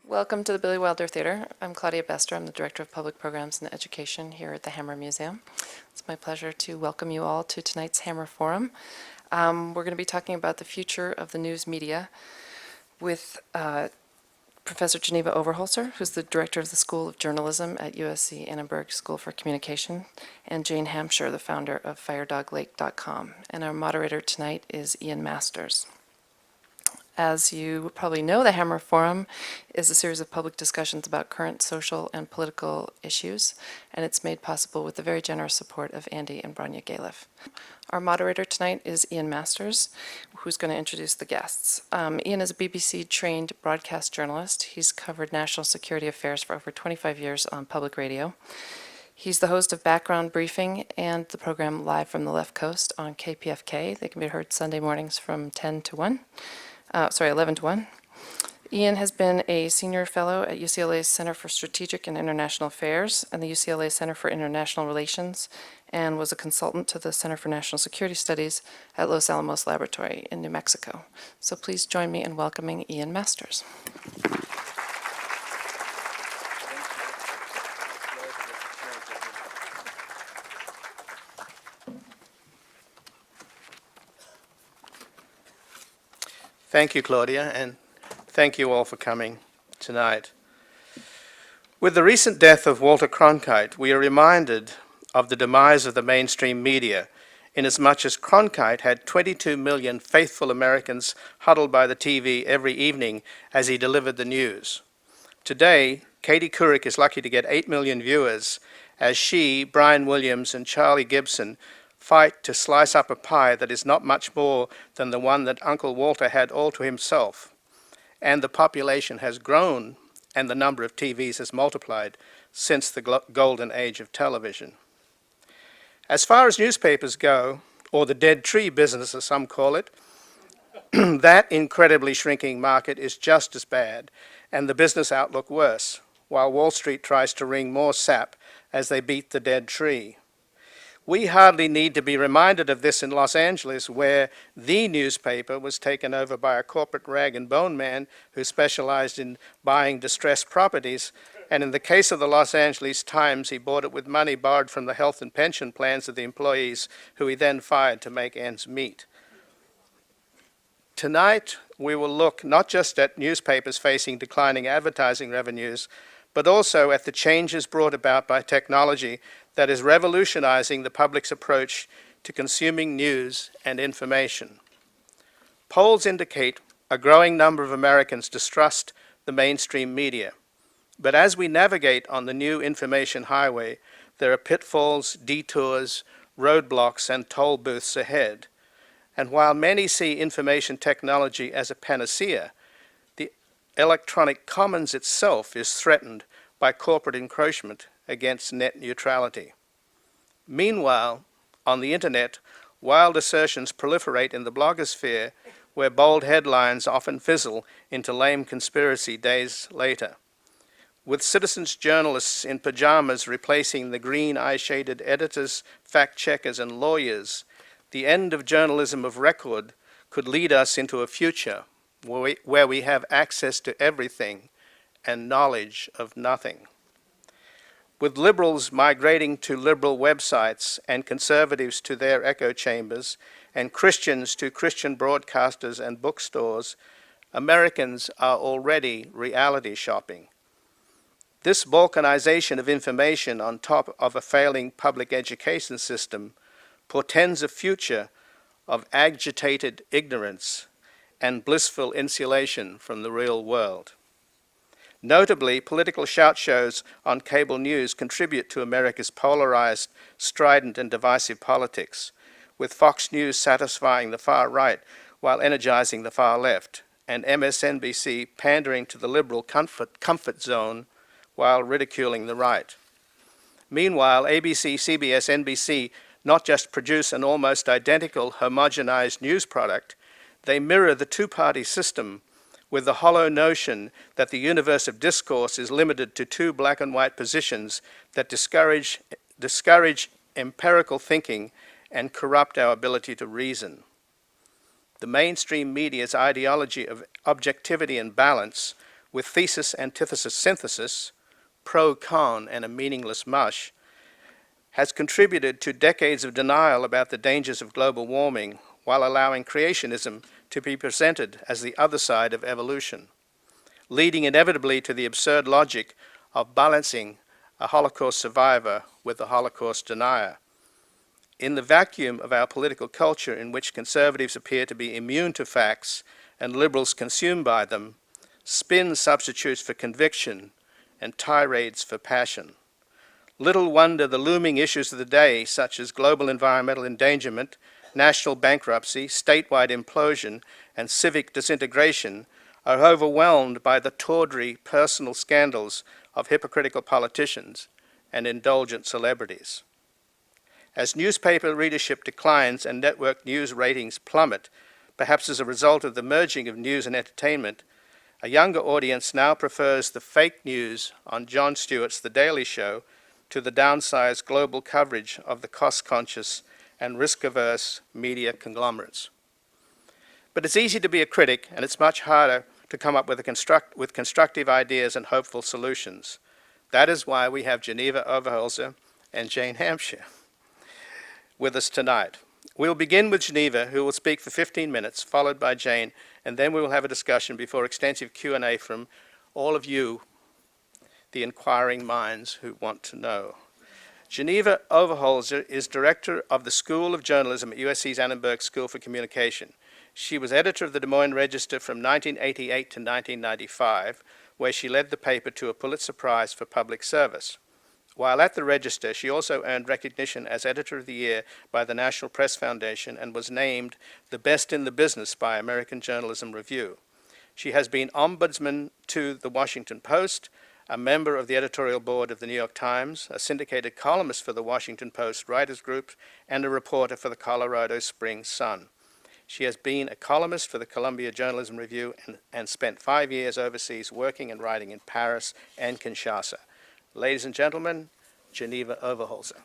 Welcome to the Billy Wilder Theater. I'm Claudia Bester. I'm the Director of Public Programs and Education here at the Hammer Museum. It's my pleasure to welcome you all to tonight's Hammer Forum. We're going to be talking about the future of the news media with Professor Geneva Overholser, who's the Director of the School of Journalism at USC Annenberg School for Communication, and Jane Hamsher, the founder of FireDogLake.com. And our moderator tonight is Ian Masters. As you probably know, the Hammer Forum is a series of public discussions about current social and political issues, and it's made possible with the very generous support of Andy and Branya Galef. Our moderator tonight is Ian Masters, who's going to introduce the guests. Ian is a BBC-trained broadcast journalist. He's covered national security affairs for over 25 years on public radio. He's the host of Background Briefing and the program Live from the Left Coast on KPFK. They can be heard Sunday mornings from 11 to 1. Ian has been a senior fellow at UCLA's Center for Strategic and International Affairs and the UCLA Center for International Relations, and was a consultant to the Center for National Security Studies at Los Alamos Laboratory in New Mexico. So please join me in welcoming Ian Masters. Thank you, Claudia, and thank you all for coming tonight. With the recent death of Walter Cronkite, we are reminded of the demise of the mainstream media, inasmuch as Cronkite had 22 million faithful Americans huddled by the TV every evening as he delivered the news. Today, Katie Couric is lucky to get 8 million viewers as she, Brian Williams, and Charlie Gibson fight to slice up a pie that is not much more than the one that Uncle Walter had all to himself. And the population has grown and the number of TVs has multiplied since the golden age of television. As far as newspapers go, or the dead tree business as some call it, that incredibly shrinking market is just as bad and the business outlook worse, while Wall Street tries to wring more sap as they beat the dead tree. We hardly need to be reminded of this in Los Angeles, where the newspaper was taken over by a corporate rag and bone man who specialized in buying distressed properties. And in the case of the Los Angeles Times, he bought it with money borrowed from the health and pension plans of the employees, who he then fired to make ends meet. Tonight, we will look not just at newspapers facing declining advertising revenues, but also at the changes brought about by technology that is revolutionizing the public's approach to consuming news and information. Polls indicate a growing number of Americans distrust the mainstream media. But as we navigate on the new information highway, there are pitfalls, detours, roadblocks, and toll booths ahead. And while many see information technology as a panacea, the electronic commons itself is threatened by corporate encroachment against net neutrality. Meanwhile, on the internet, wild assertions proliferate in the blogosphere, where bold headlines often fizzle into lame conspiracy days later. With citizens journalists in pajamas replacing the green eye-shaded editors, fact-checkers, and lawyers, the end of journalism of record could lead us into a future where we have access to everything and knowledge of nothing. With liberals migrating to liberal websites and conservatives to their echo chambers and Christians to Christian broadcasters and bookstores, Americans are already reality shopping. This balkanization of information on top of a failing public education system portends a future of agitated ignorance and blissful insulation from the real world. Notably, political shout shows on cable news contribute to America's polarized, strident, and divisive politics, with Fox News satisfying the far right while energizing the far left, and MSNBC pandering to the liberal comfort zone while ridiculing the right. Meanwhile, ABC, CBS, NBC not just produce an almost identical homogenized news product, they mirror the two-party system with the hollow notion that the universe of discourse is limited to two black and white positions that discourage empirical thinking and corrupt our ability to reason. The mainstream media's ideology of objectivity and balance, with thesis, antithesis, synthesis, pro-con, and a meaningless mush, has contributed to decades of denial about the dangers of global warming while allowing creationism to be presented as the other side of evolution, leading inevitably to the absurd logic of balancing a Holocaust survivor with a Holocaust denier. In the vacuum of our political culture, in which conservatives appear to be immune to facts and liberals consumed by them, spin substitutes for conviction and tirades for passion. Little wonder the looming issues of the day, such as global environmental endangerment, national bankruptcy, statewide implosion, and civic disintegration, are overwhelmed by the tawdry personal scandals of hypocritical politicians and indulgent celebrities. As newspaper readership declines and network news ratings plummet, perhaps as a result of the merging of news and entertainment, a younger audience now prefers the fake news on Jon Stewart's The Daily Show to the downsized global coverage of the cost-conscious and risk-averse media conglomerates. But it's easy to be a critic, and it's much harder to come up with constructive ideas and hopeful solutions. That is why we have Geneva Overholser and Jane Hamsher with us tonight. We'll begin with Geneva, who will speak for 15 minutes, followed by Jane, and then we will have a discussion before extensive Q&A from all of you, the inquiring minds who want to know. Geneva Overholser is director of the School of Journalism at USC's Annenberg School for Communication. She was editor of the Des Moines Register from 1988 to 1995, where she led the paper to a Pulitzer Prize for public service. While at the Register, she also earned recognition as Editor of the Year by the National Press Foundation and was named the best in the business by American Journalism Review. She has been ombudsman to the Washington Post, a member of the editorial board of the New York Times, a syndicated columnist for the Washington Post Writers Group, and a reporter for the Colorado Springs Sun. She has been a columnist for the Columbia Journalism Review and spent 5 years overseas working and writing in Paris and Kinshasa. Ladies and gentlemen, Geneva Overholser.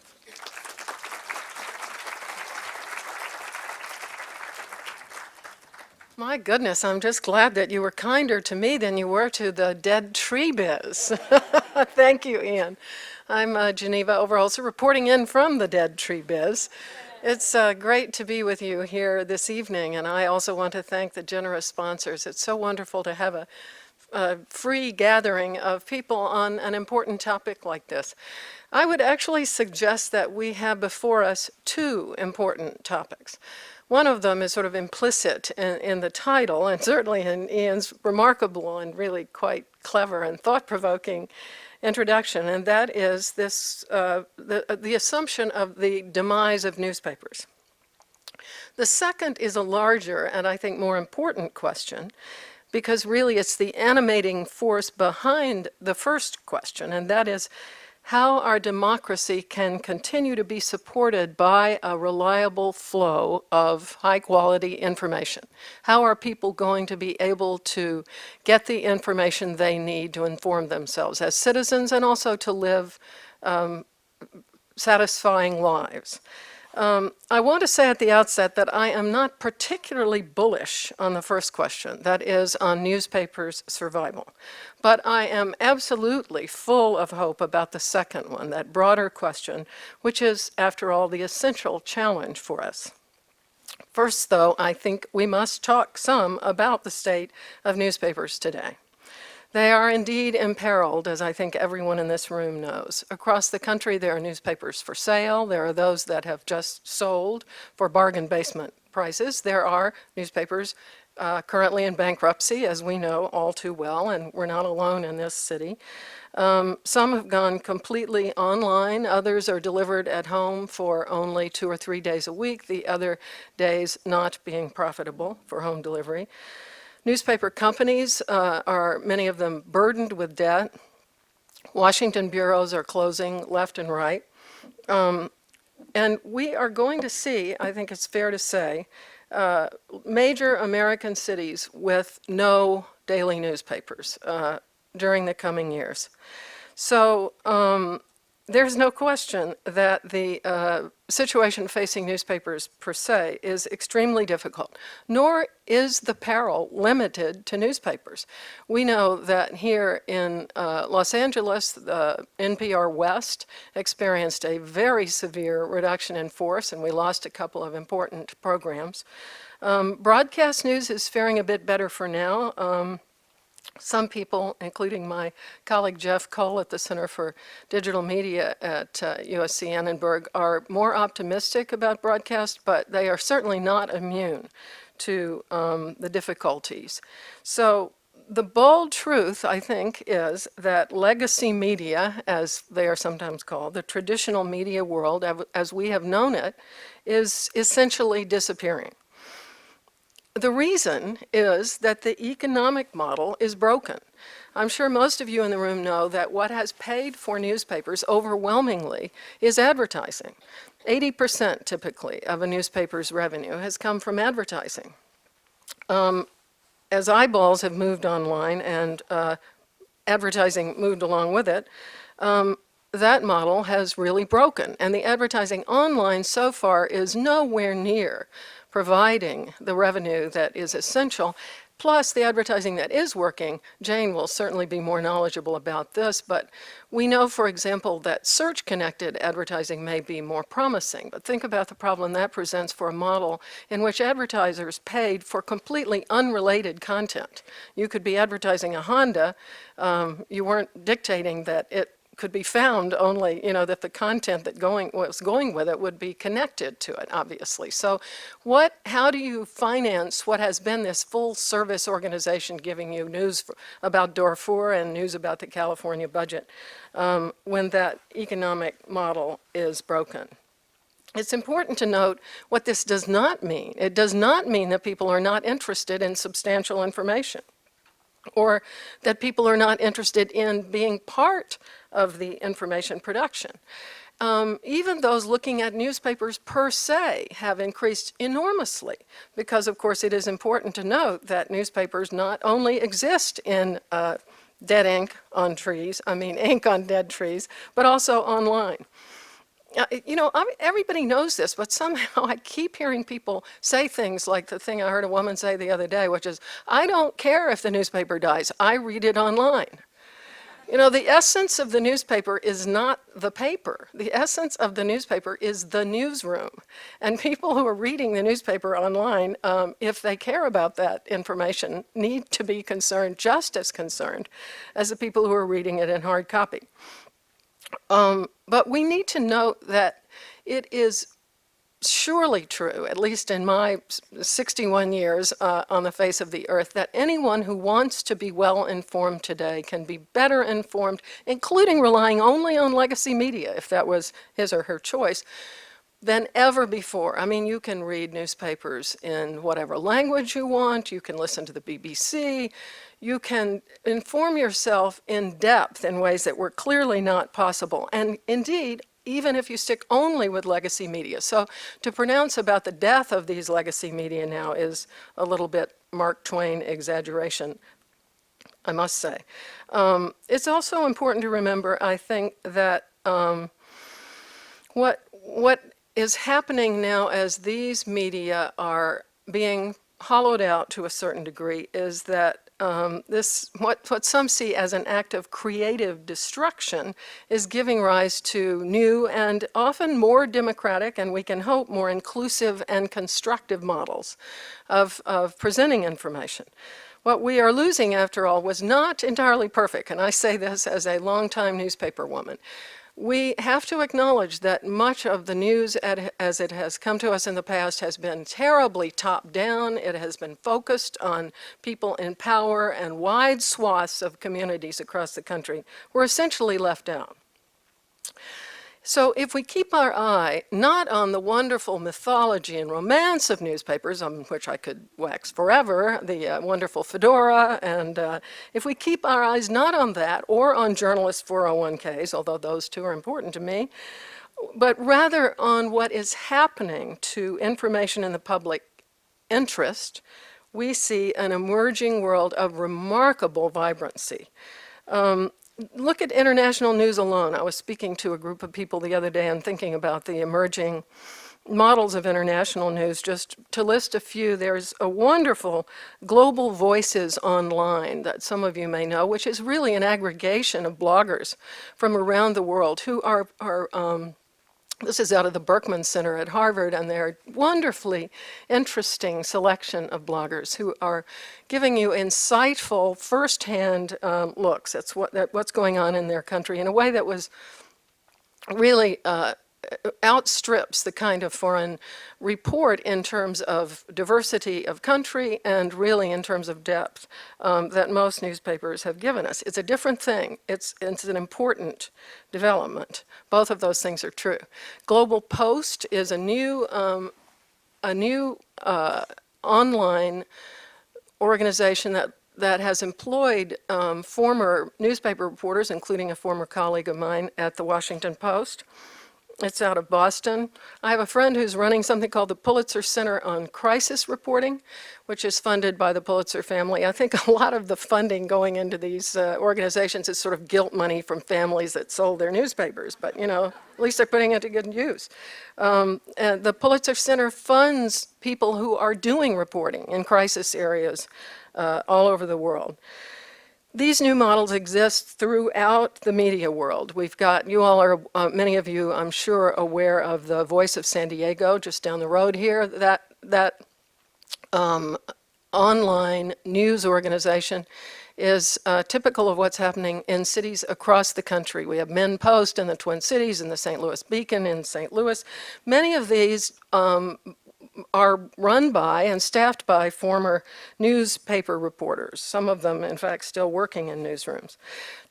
My goodness, I'm just glad that you were kinder to me than you were to the dead tree biz. Thank you, Ian. I'm Geneva Overholser, reporting in from the dead tree biz. It's great to be with you here this evening, and I also want to thank the generous sponsors. It's so wonderful to have a free gathering of people on an important topic like this. I would actually suggest that we have before us two important topics. One of them is sort of implicit in the title, and certainly in Ian's remarkable and really quite clever and thought-provoking introduction, and that is this the assumption of the demise of newspapers. The second is a larger and I think more important question, because really it's the animating force behind the first question, and that is how our democracy can continue to be supported by a reliable flow of high-quality information. How are people going to be able to get the information they need to inform themselves as citizens and also to live satisfying lives? I want to say at the outset that I am not particularly bullish on the first question, that is, on newspapers' survival. But I am absolutely full of hope about the second one, that broader question, which is, after all, the essential challenge for us. First, though, I think we must talk some about the state of newspapers today. They are indeed imperiled, as I think everyone in this room knows. Across the country, there are newspapers for sale. There are those that have just sold for bargain basement prices. There are newspapers currently in bankruptcy, as we know all too well, and we're not alone in this city. Some have gone completely online. Others are delivered at home for only 2 or 3 days a week, the other days not being profitable for home delivery. Newspaper companies are, many of them, burdened with debt. Washington bureaus are closing left and right. And we are going to see, I think it's fair to say, major American cities with no daily newspapers during the coming years. So There's no question that the situation facing newspapers per se is extremely difficult, nor is the peril limited to newspapers. We know that here in Los Angeles, the NPR West experienced a very severe reduction in force, and we lost a couple of important programs. Broadcast news is faring a bit better for now. Some people, including my colleague Jeff Cole at the Center for Digital Media at USC Annenberg, are more optimistic about broadcast, but they are certainly not immune to the difficulties. So the bold truth, I think, is that legacy media, as they are sometimes called, the traditional media world as we have known it, is essentially disappearing. The reason is that the economic model is broken. I'm sure most of you in the room know that what has paid for newspapers overwhelmingly is advertising. 80% typically of a newspaper's revenue has come from advertising. As eyeballs have moved online and advertising moved along with it, that model has really broken. And the advertising online so far is nowhere near providing the revenue that is essential. Plus, the advertising that is working, Jane will certainly be more knowledgeable about this, but we know, for example, that search-connected advertising may be more promising. But think about the problem that presents for a model in which advertisers paid for completely unrelated content. You could be advertising a Honda. You weren't dictating that it could be found only, that the content that was going with it would be connected to it, obviously. So how do you finance what has been this full service organization giving you news about Darfur and news about the California budget when that economic model is broken? It's important to note what this does not mean. It does not mean that people are not interested in substantial information, or that people are not interested in being part of the information production. Even those looking at newspapers per se have increased enormously because, of course, it is important to note that newspapers not only exist in dead ink on trees, ink on dead trees, but also online. Everybody knows this, but somehow I keep hearing people say things like the thing I heard a woman say the other day, which is, I don't care if the newspaper dies, I read it online. The essence of the newspaper is not the paper. The essence of the newspaper is the newsroom. And people who are reading the newspaper online, if they care about that information, need to be concerned, just as concerned, as the people who are reading it in hard copy. But we need to note that it is surely true, at least in my 61 years on the face of the earth, that anyone who wants to be well informed today can be better informed, including relying only on legacy media, if that was his or her choice, than ever before. You can read newspapers in whatever language you want, you can listen to the BBC, you can inform yourself in depth in ways that were clearly not possible. And indeed, even if you stick only with legacy media. So to pronounce about the death of these legacy media now is a little bit Mark Twain exaggeration, I must say. It's also important to remember, I think, that what is happening now as these media are being hollowed out to a certain degree is that what some see as an act of creative destruction is giving rise to new and often more democratic, and we can hope more inclusive and constructive models of presenting information. What we are losing, after all, was not entirely perfect, and I say this as a longtime newspaper woman. We have to acknowledge that much of the news as it has come to us in the past has been terribly top-down. It has been focused on people in power, and wide swaths of communities across the country were essentially left out. So if we keep our eye not on the wonderful mythology and romance of newspapers, on which I could wax forever, the wonderful fedora, and if we keep our eyes not on that or on journalists' 401ks, although those two are important to me, but rather on what is happening to information in the public interest, we see an emerging world of remarkable vibrancy. look at international news alone. I was speaking to a group of people the other day and thinking about the emerging models of international news. Just to list a few, there's a wonderful Global Voices online that some of you may know, which is really an aggregation of bloggers from around the world who are this is out of the Berkman Center at Harvard, and they're wonderfully interesting selection of bloggers who are giving you insightful first-hand looks at what's going on in their country in a way that was really outstrips the kind of foreign report in terms of diversity of country and really in terms of depth that most newspapers have given us. It's a different thing. It's an important development. Both of those things are true. Global Post is a new online organization that has employed former newspaper reporters, including a former colleague of mine at the Washington Post. It's out of Boston. I have a friend who's running something called the Pulitzer Center on Crisis Reporting, which is funded by the Pulitzer family. I think a lot of the funding going into these organizations is sort of guilt money from families that sold their newspapers, but at least they're putting it to good use. And the Pulitzer Center funds people who are doing reporting in crisis areas all over the world. These new models exist throughout the media world. We've got, you all are, many of you, I'm sure, aware of the Voice of San Diego, just down the road here. That online news organization is typical of what's happening in cities across the country. We have MinnPost in the Twin Cities and the St. Louis Beacon in St. Louis. Many of these are run by and staffed by former newspaper reporters, some of them, in fact, still working in newsrooms.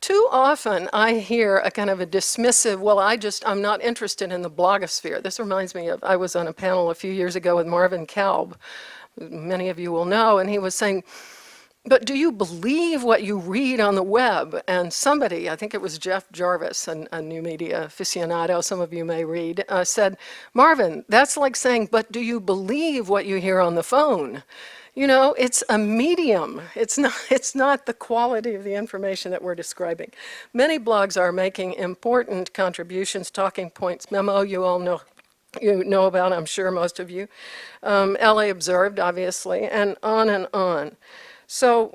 Too often, I hear a kind of a dismissive, well, I'm not interested in the blogosphere. This reminds me of, I was on a panel a few years ago with Marvin Kalb, many of you will know, and he was saying, but do you believe what you read on the web? And somebody, I think it was Jeff Jarvis, a new media aficionado, some of you may read, said, Marvin, that's like saying, but do you believe what you hear on the phone? It's a medium. It's not the quality of the information that we're describing. Many blogs are making important contributions, talking points, memo, you all know about, I'm sure most of you. LA Observed, obviously, and on and on. So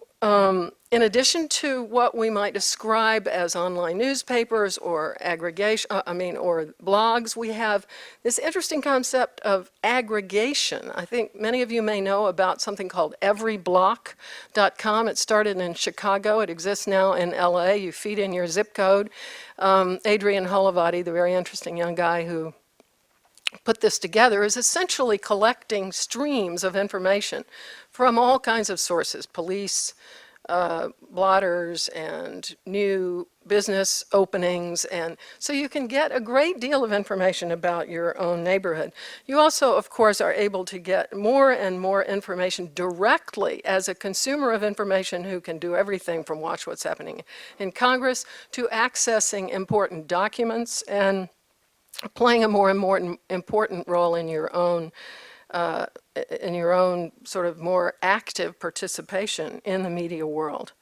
in addition to what we might describe as online newspapers or aggregation, or blogs, we have this interesting concept of aggregation. I think many of you may know about something called everyblock.com. It started in Chicago. It exists now in LA. You feed in your zip code. Adrian Holovati, the very interesting young guy who put this together, is essentially collecting streams of information from all kinds of sources, police, blotters, and new business openings, and so you can get a great deal of information about your own neighborhood. You also, of course, are able to get more and more information directly as a consumer of information who can do everything from watch what's happening in Congress to accessing important documents and playing a more and more important role in your own sort of more active participation in the media world.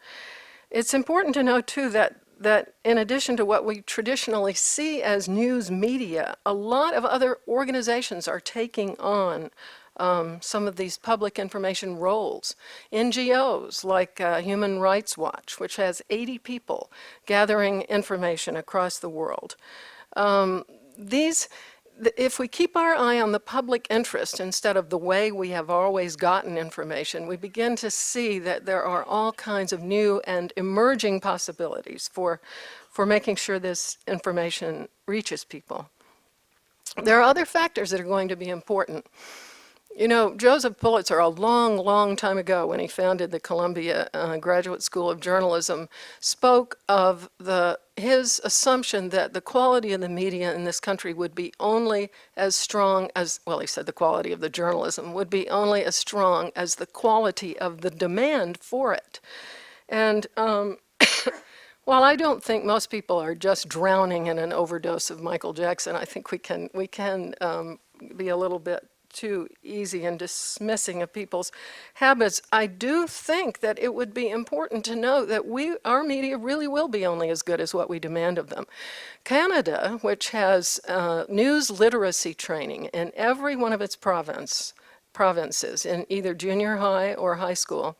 It's important to note, too, that in addition to what we traditionally see as news media, a lot of other organizations are taking on some of these public information roles. NGOs like Human Rights Watch, which has 80 people gathering information across the world. If we keep our eye on the public interest instead of the way we have always gotten information, we begin to see that there are all kinds of new and emerging possibilities for making sure this information reaches people. There are other factors that are going to be important. Joseph Pulitzer, a long, long time ago when he founded the Columbia Graduate School of Journalism, spoke of his assumption that the quality of the media in this country would be only as strong as, well, he said the quality of the journalism would be only as strong as the quality of the demand for it. And while I don't think most people are just drowning in an overdose of Michael Jackson, I think we can be a little bit too easy in dismissing of people's habits, I do think that it would be important to know that our media really will be only as good as what we demand of them. Canada, which has news literacy training in every one of its provinces in either junior high or high school,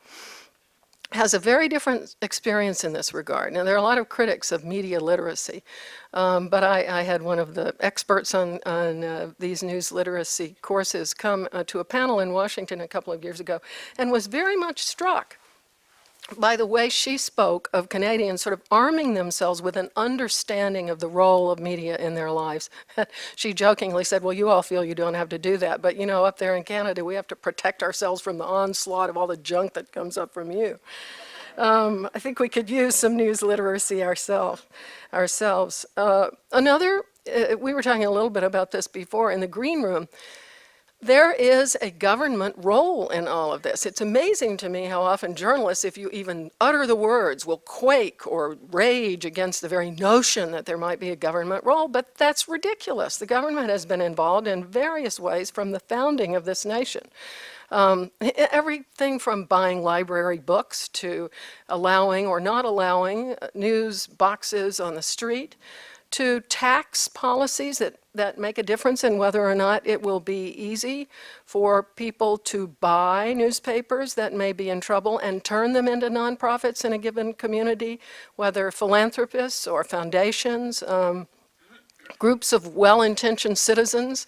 has a very different experience in this regard. Now, there are a lot of critics of media literacy, but I had one of the experts on these news literacy courses come to a panel in Washington a couple of years ago and was very much struck by the way she spoke of Canadians sort of arming themselves with an understanding of the role of media in their lives. She jokingly said, well, you all feel you don't have to do that, but up there in Canada, we have to protect ourselves from the onslaught of all the junk that comes up from you. I think we could use some news literacy ourselves. We were talking a little bit about this before in the green room. There is a government role in all of this. It's amazing to me how often journalists, if you even utter the words, will quake or rage against the very notion that there might be a government role, but that's ridiculous. The government has been involved in various ways from the founding of this nation. Everything from buying library books to allowing or not allowing news boxes on the street, to tax policies that make a difference in whether or not it will be easy for people to buy newspapers that may be in trouble and turn them into nonprofits in a given community, whether philanthropists or foundations, groups of well-intentioned citizens.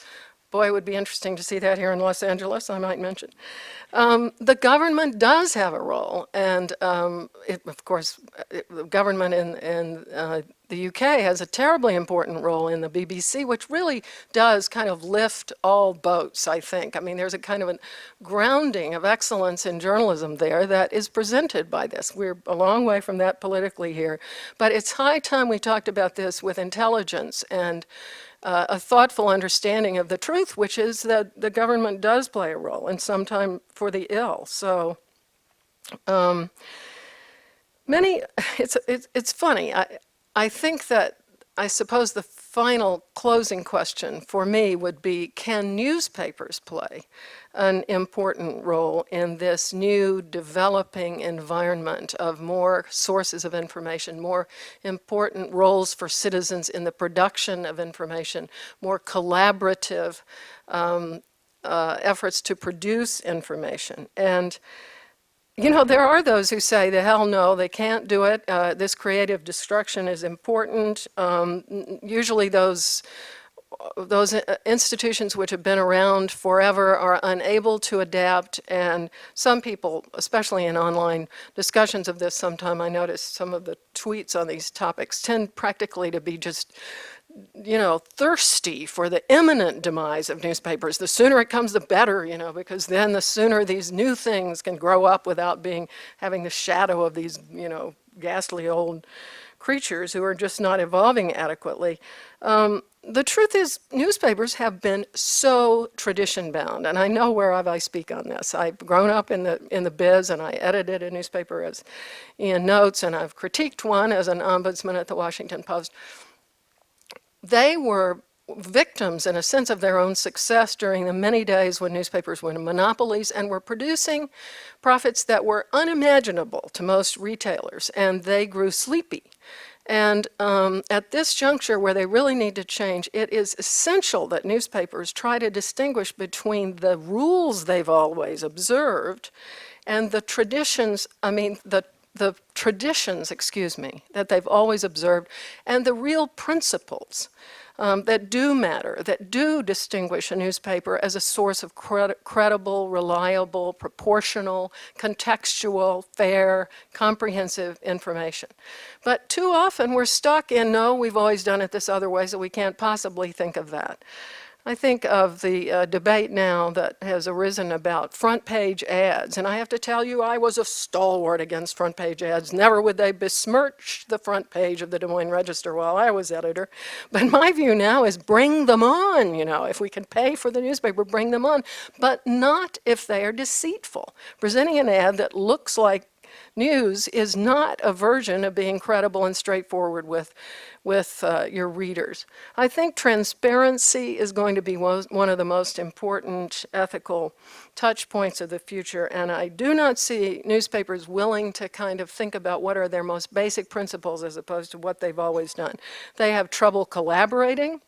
Boy, it would be interesting to see that here in Los Angeles, I might mention. The government does have a role, and of course, the government in the UK has a terribly important role in the BBC, which really does kind of lift all boats, I think. I mean, there's a kind of a grounding of excellence in journalism there that is presented by this. We're a long way from that politically here, but it's high time we talked about this with intelligence and a thoughtful understanding of the truth, which is that the government does play a role, and sometimes for the ill. So it's funny. I think that, I suppose the final closing question for me would be, can newspapers play an important role in this new developing environment of more sources of information, more important roles for citizens in the production of information, more collaborative efforts to produce information? And there are those who say, the hell no, they can't do it. This creative destruction is important. Usually those institutions which have been around forever are unable to adapt, and some people, especially in online discussions of this, sometime I noticed some of the tweets on these topics tend practically to be just thirsty for the imminent demise of newspapers. The sooner it comes, the better, because then the sooner these new things can grow up without having the shadow of these, ghastly old creatures who are just not evolving adequately. The truth is, newspapers have been so tradition-bound, and I know whereof I speak on this. I've grown up in the biz, and I edited a newspaper as Ian notes, and I've critiqued one as an ombudsman at the Washington Post. They were victims, in a sense, of their own success during the many days when newspapers were monopolies and were producing profits that were unimaginable to most retailers, and they grew sleepy. And at this juncture where they really need to change, it is essential that newspapers try to distinguish between the rules they've always observed and the traditions, the traditions, that they've always observed, and the real principles that do matter, that do distinguish a newspaper as a source of credible, reliable, proportional, contextual, fair, comprehensive information. But too often we're stuck in, no, we've always done it this other way, so we can't possibly think of that. I think of the debate now that has arisen about front page ads, and I have to tell you, I was a stalwart against front page ads. Never would they besmirch the front page of the Des Moines Register while I was editor. But my view now is bring them on, if we can pay for the newspaper, bring them on, but not if they are deceitful. Presenting an ad that looks like news is not a version of being credible and straightforward with your readers. I think transparency is going to be one of the most important ethical touch points of the future, and I do not see newspapers willing to kind of think about what are their most basic principles as opposed to what they've always done. They have trouble collaborating.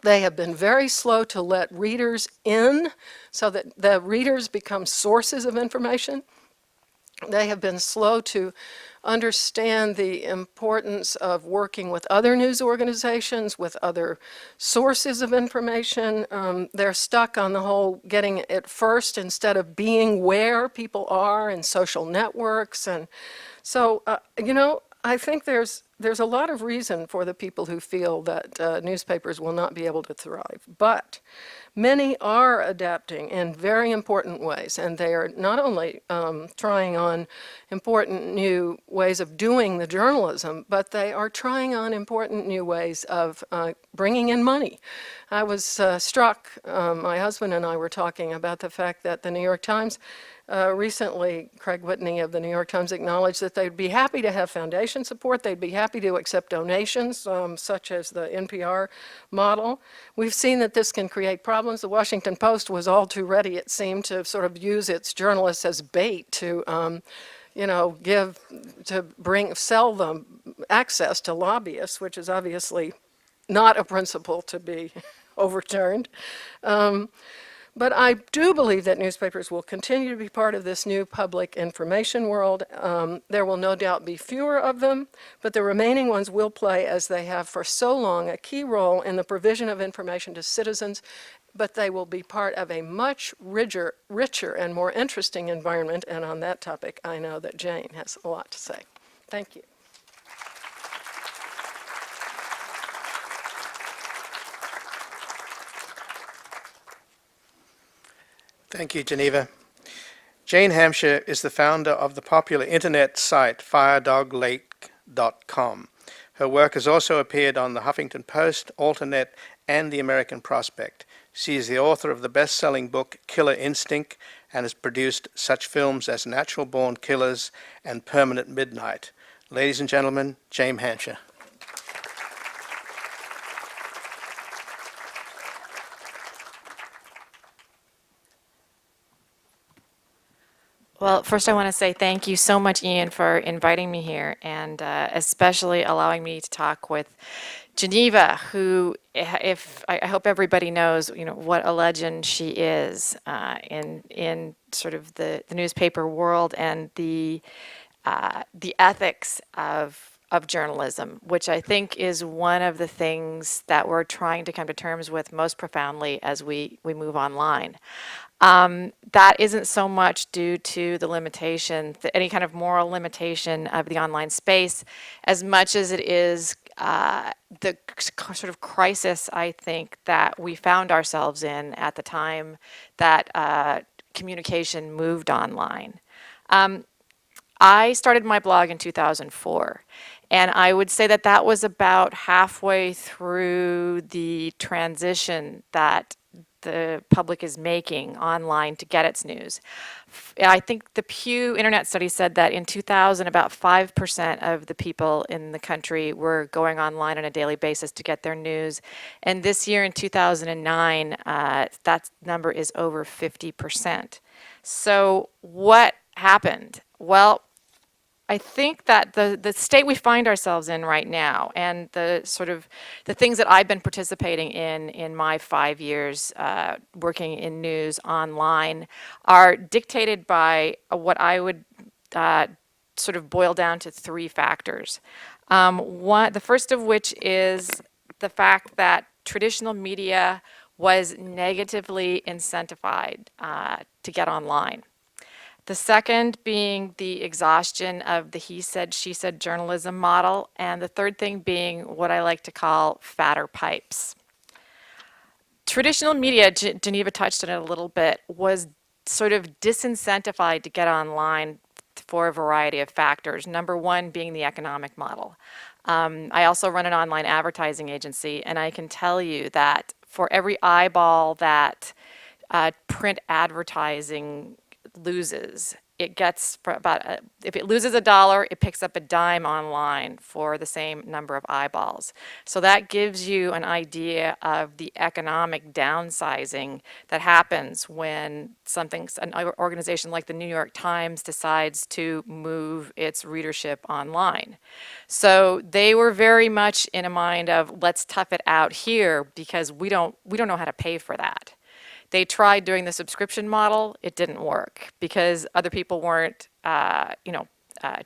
They have been very slow to let readers in so that the readers become sources of information. They have been slow to understand the importance of working with other news organizations, with other sources of information. They're stuck on the whole getting it first instead of being where people are in social networks. And so, I think there's a lot of reason for the people who feel that newspapers will not be able to thrive. But many are adapting in very important ways, and they are not only trying on important new ways of doing the journalism, but they are trying on important new ways of bringing in money. I was struck, my husband and I were talking about the fact that the New York Times recently, Craig Whitney of the New York Times acknowledged that they'd be happy to have foundation support. They'd be happy to accept donations, such as the NPR model. We've seen that this can create problems. The Washington Post was all too ready, it seemed, to sort of use its journalists as bait to, sell them access to lobbyists, which is obviously not a principle to be overturned. But I do believe that newspapers will continue to be part of this new public information world. There will no doubt be fewer of them, but the remaining ones will play, as they have for so long, a key role in the provision of information to citizens, but they will be part of a much richer and more interesting environment. And on that topic, I know that Jane has a lot to say. Thank you. Thank you, Geneva. Jane Hamsher is the founder of the popular internet site firedoglake.com. Her work has also appeared on the Huffington Post, Alternet, and the American Prospect. She is the author of the best-selling book Killer Instinct and has produced such films as Natural Born Killers and Permanent Midnight. Ladies and gentlemen, Jane Hamsher. Well, first I want to say thank you so much, Ian, for inviting me here and especially allowing me to talk with Geneva, who, if I hope everybody knows, what a legend she is in sort of the newspaper world and the ethics of journalism, which I think is one of the things that we're trying to come to terms with most profoundly as we move online. That isn't so much due to the limitation, any kind of moral limitation of the online space, as much as it is the sort of crisis, I think, that we found ourselves in at the time that communication moved online. I started my blog in 2004, and I would say that that was about halfway through the transition that the public is making online to get its news. I think the Pew Internet Study said that in 2000, about 5% of the people in the country were going online on a daily basis to get their news. And this year in 2009, that number is over 50%. So what happened? Well, I think that the state we find ourselves in right now and the sort of the things that I've been participating in my 5 years working in news online are dictated by what I would sort of boil down to three factors. The first of which is the fact that traditional media was negatively incentivized to get online. The second being the exhaustion of the he said, she said journalism model, and the third thing being what I like to call fatter pipes. Traditional media, Geneva touched on it a little bit, was sort of disincentivized to get online for a variety of factors. Number one being the economic model. I also run an online advertising agency, and I can tell you that for every eyeball that print advertising loses, it gets for about, if it loses $1, it picks up a dime online for the same number of eyeballs. So that gives you an idea of the economic downsizing that happens when an organization like the New York Times decides to move its readership online. So they were very much in a mind of, let's tough it out here because we don't know how to pay for that. They tried doing the subscription model. It didn't work because other people weren't,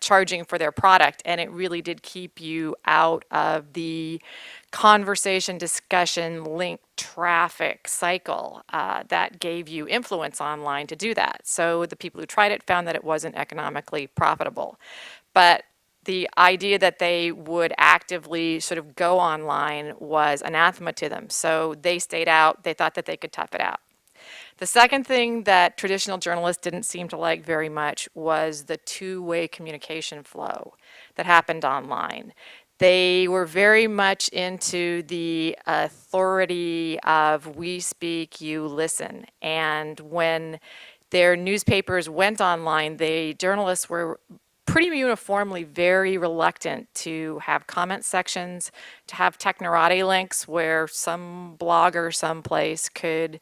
charging for their product, and it really did keep you out of the conversation, discussion, link, traffic cycle that gave you influence online to do that. So the people who tried it found that it wasn't economically profitable. But the idea that they would actively sort of go online was anathema to them. So they stayed out. They thought that they could tough it out. The second thing that traditional journalists didn't seem to like very much was the two-way communication flow that happened online. They were very much into the authority of we speak, you listen. And when their newspapers went online, the journalists were pretty uniformly very reluctant to have comment sections, to have technorati links where some blogger someplace could,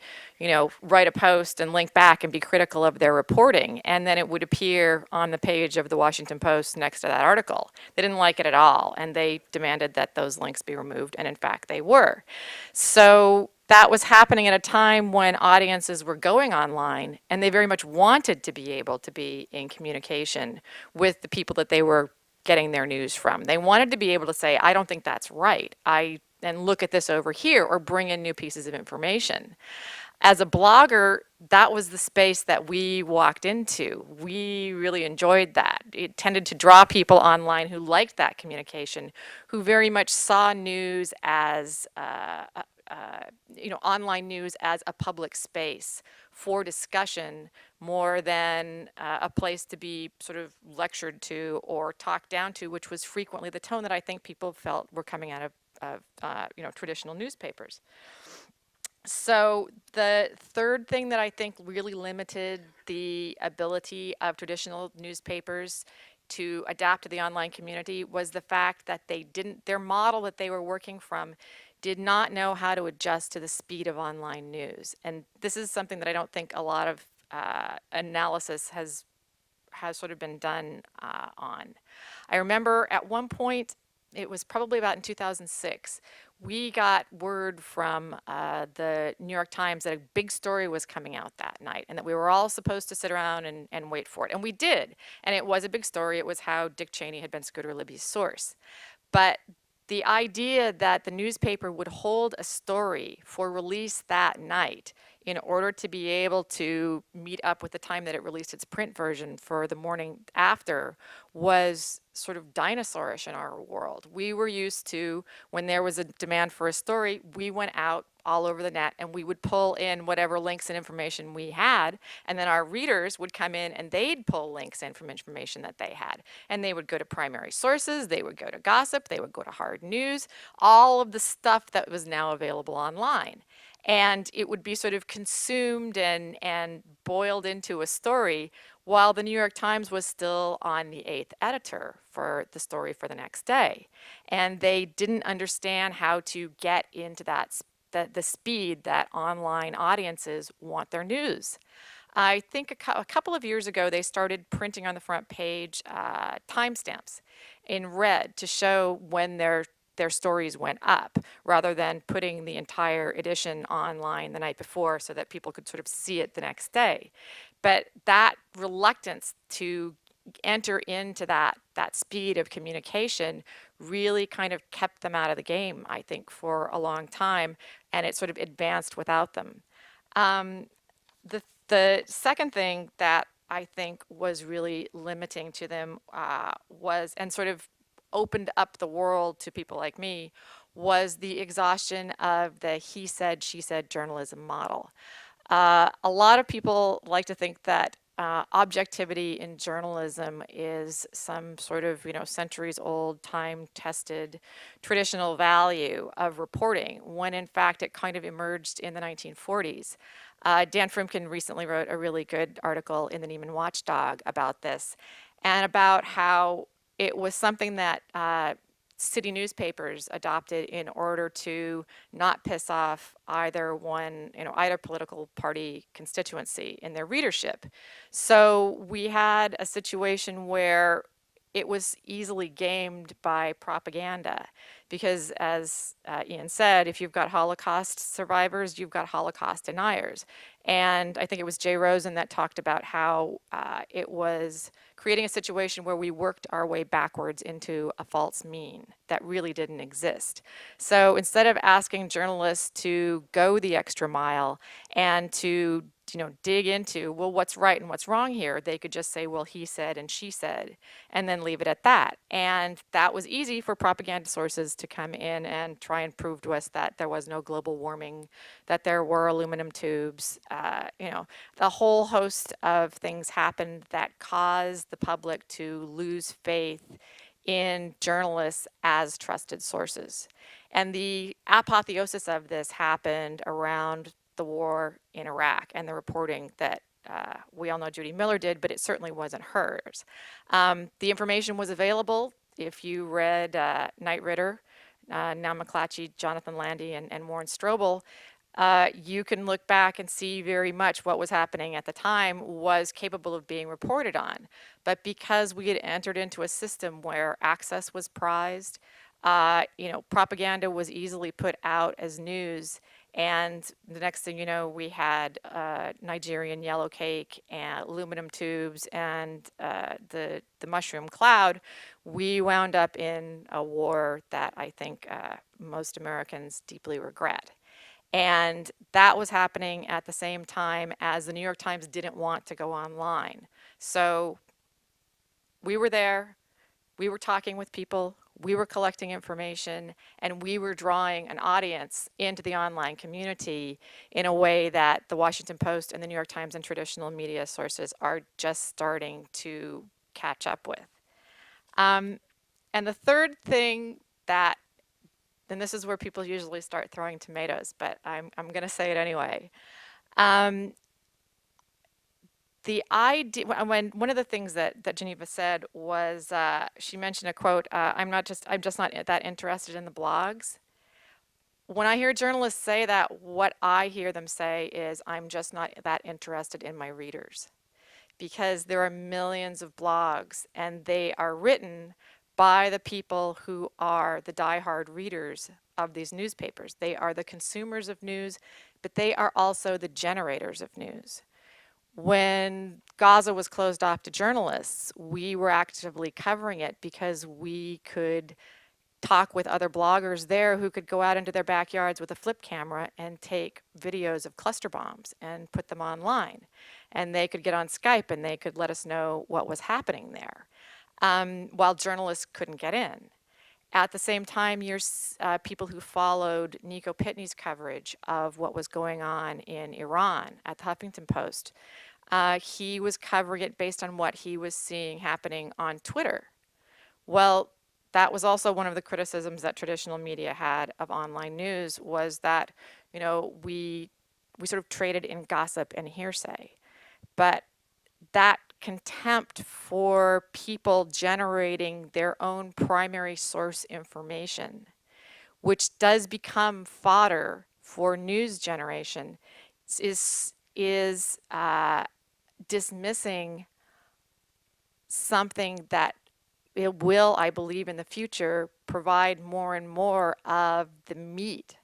write a post and link back and be critical of their reporting, and then it would appear on the page of the Washington Post next to that article. They didn't like it at all, and they demanded that those links be removed, and in fact they were. So that was happening at a time when audiences were going online, and they very much wanted to be able to be in communication with the people that they were getting their news from. They wanted to be able to say, I don't think that's right, and look at this over here, or bring in new pieces of information. As a blogger, that was the space that we walked into. We really enjoyed that. It tended to draw people online who liked that communication, who very much saw news as online news as a public space for discussion more than a place to be sort of lectured to or talked down to, which was frequently the tone that I think people felt were coming out of traditional newspapers. So the third thing that I think really limited the ability of traditional newspapers to adapt to the online community was the fact that their model that they were working from did not know how to adjust to the speed of online news. And this is something that I don't think a lot of analysis has sort of been done on. I remember at one point, it was probably about in 2006, we got word from the New York Times that a big story was coming out that night and that we were all supposed to sit around and wait for it. And we did. And it was a big story. It was how Dick Cheney had been Scooter Libby's source. But the idea that the newspaper would hold a story for release that night in order to be able to meet up with the time that it released its print version for the morning after was sort of dinosaurish in our world. We were used to, when there was a demand for a story, we went out all over the net and we would pull in whatever links and information we had, and then our readers would come in and they'd pull links in from information that they had. And they would go to primary sources, they would go to gossip, they would go to hard news, all of the stuff that was now available online. And it would be sort of consumed and boiled into a story while the New York Times was still on the 8th editor for the story for the next day. And they didn't understand how to get into the speed that online audiences want their news. I think a couple of years ago, they started printing on the front page timestamps in red to show when their stories went up, rather than putting the entire edition online the night before so that people could sort of see it the next day. But that reluctance to enter into that speed of communication really kind of kept them out of the game, I think, for a long time, and it sort of advanced without them. The second thing that I think was really limiting to them was, and sort of opened up the world to people like me, was the exhaustion of the he said, she said journalism model. A lot of people like to think that objectivity in journalism is some sort of, centuries-old, time-tested, traditional value of reporting, when in fact it kind of emerged in the 1940s. Dan Frumkin recently wrote a really good article in the Neiman Watchdog about this, and about how it was something that city newspapers adopted in order to not piss off either either political party constituency in their readership. So we had a situation where it was easily gamed by propaganda, because as Ian said, if you've got Holocaust survivors, you've got Holocaust deniers. And I think it was Jay Rosen that talked about how it was creating a situation where we worked our way backwards into a false mean that really didn't exist. So instead of asking journalists to go the extra mile and to dig into, well, what's right and what's wrong here, they could just say, well, he said and she said, and then leave it at that. And that was easy for propaganda sources to come in and try and prove to us that there was no global warming, that there were aluminum tubes. The whole host of things happened that caused the public to lose faith in journalists as trusted sources. And the apotheosis of this happened around the war in Iraq and the reporting that we all know Judy Miller did, but it certainly wasn't hers. The information was available. If you read Knight Ridder, Now McClatchy, Jonathan Landy, and Warren Strobel, you can look back and see very much what was happening at the time was capable of being reported on. But because we had entered into a system where access was prized, propaganda was easily put out as news, and the next thing you know, we had Nigerian yellow cake and aluminum tubes and the mushroom cloud. We wound up in a war that I think most Americans deeply regret. And that was happening at the same time as the New York Times didn't want to go online. So we were there, we were talking with people, we were collecting information, and we were drawing an audience into the online community in a way that the Washington Post and the New York Times and traditional media sources are just starting to catch up with. And the third thing that, and this is where people usually start throwing tomatoes, but I'm going to say it anyway. The idea, when one of the things that Geneva said was, she mentioned a quote, I'm just not that interested in the blogs. When I hear journalists say that, what I hear them say is, I'm just not that interested in my readers. Because there are millions of blogs, and they are written by the people who are the diehard readers of these newspapers. They are the consumers of news, but they are also the generators of news. When Gaza was closed off to journalists, we were actively covering it because we could talk with other bloggers there who could go out into their backyards with a flip camera and take videos of cluster bombs and put them online. And they could get on Skype and they could let us know what was happening there, while journalists couldn't get in. At the same time, people who followed Nico Pitney's coverage of what was going on in Iran at the Huffington Post, he was covering it based on what he was seeing happening on Twitter. Well, that was also one of the criticisms that traditional media had of online news, was that, we sort of traded in gossip and hearsay. But that contempt for people generating their own primary source information, which does become fodder for news generation, is dismissing something that it will, I believe, in the future, provide more and more of the meat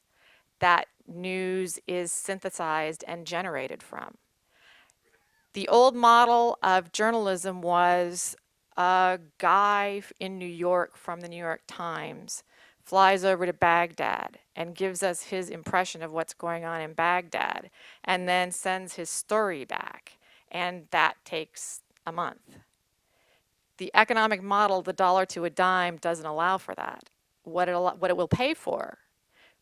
that news is synthesized and generated from. The old model of journalism was a guy in New York from the New York Times flies over to Baghdad and gives us his impression of what's going on in Baghdad, and then sends his story back, and that takes a month. The economic model, the dollar to a dime, doesn't allow for that. What it will pay for,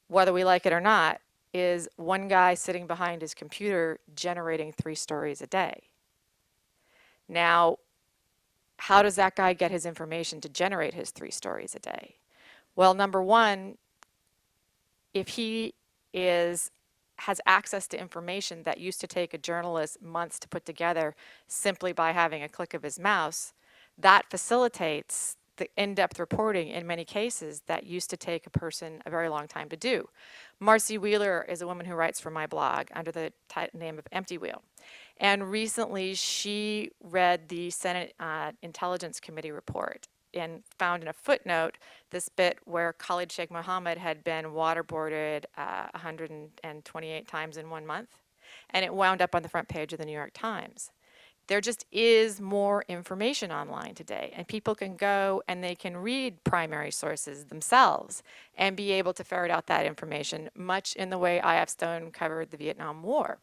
whether we like it or not, is one guy sitting behind his computer generating 3 stories a day. Now, how does that guy get his information to generate his 3 stories a day? Well, number one, if he has access to information that used to take a journalist months to put together simply by having a click of his mouse, that facilitates the in-depth reporting in many cases that used to take a person a very long time to do. Marcy Wheeler is a woman who writes for my blog under the name of Empty Wheel. And recently she read the Senate Intelligence Committee report and found in a footnote this bit where Khalid Sheikh Mohammed had been waterboarded 128 times in 1 month, and it wound up on the front page of the New York Times. There just is more information online today, and people can go and they can read primary sources themselves and be able to ferret out that information, much in the way I.F. Stone covered the Vietnam War.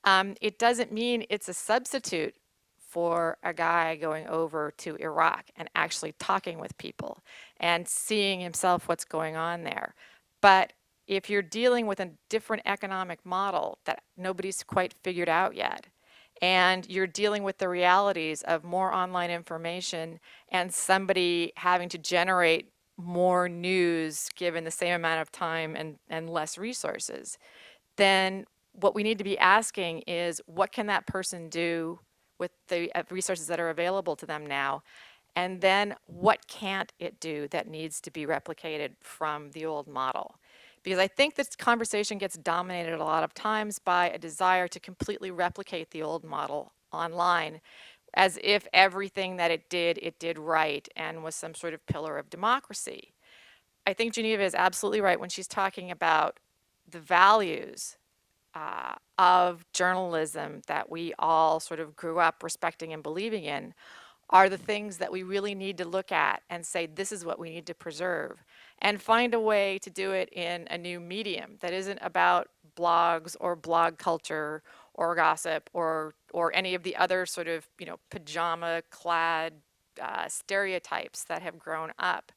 It doesn't mean it's a substitute for a guy going over to Iraq and actually talking with people and seeing himself what's going on there. But if you're dealing with a different economic model that nobody's quite figured out yet, and you're dealing with the realities of more online information and somebody having to generate more news given the same amount of time and less resources, then what we need to be asking is, what can that person do with the resources that are available to them now? And then what can't it do that needs to be replicated from the old model? Because I think this conversation gets dominated a lot of times by a desire to completely replicate the old model online, as if everything that it did right and was some sort of pillar of democracy. I think Geneva is absolutely right when she's talking about the values of journalism that we all sort of grew up respecting and believing in are the things that we really need to look at and say, this is what we need to preserve, and find a way to do it in a new medium that isn't about blogs or blog culture or gossip or any of the other sort of, pajama clad stereotypes that have grown up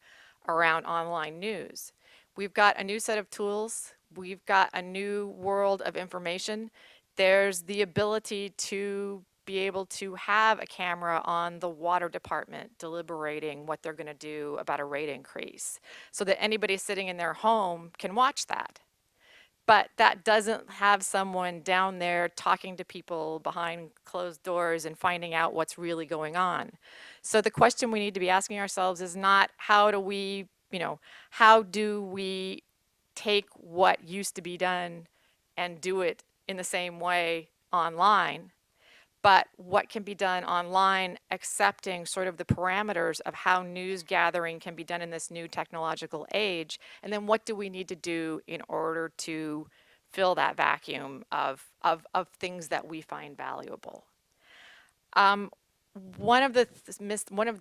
around online news. We've got a new set of tools. We've got a new world of information. There's the ability to be able to have a camera on the water department deliberating what they're going to do about a rate increase so that anybody sitting in their home can watch that. But that doesn't have someone down there talking to people behind closed doors and finding out what's really going on. So the question we need to be asking ourselves is not how do we take what used to be done and do it in the same way online, but what can be done online, accepting sort of the parameters of how news gathering can be done in this new technological age, and then what do we need to do in order to fill that vacuum of things that we find valuable. One of the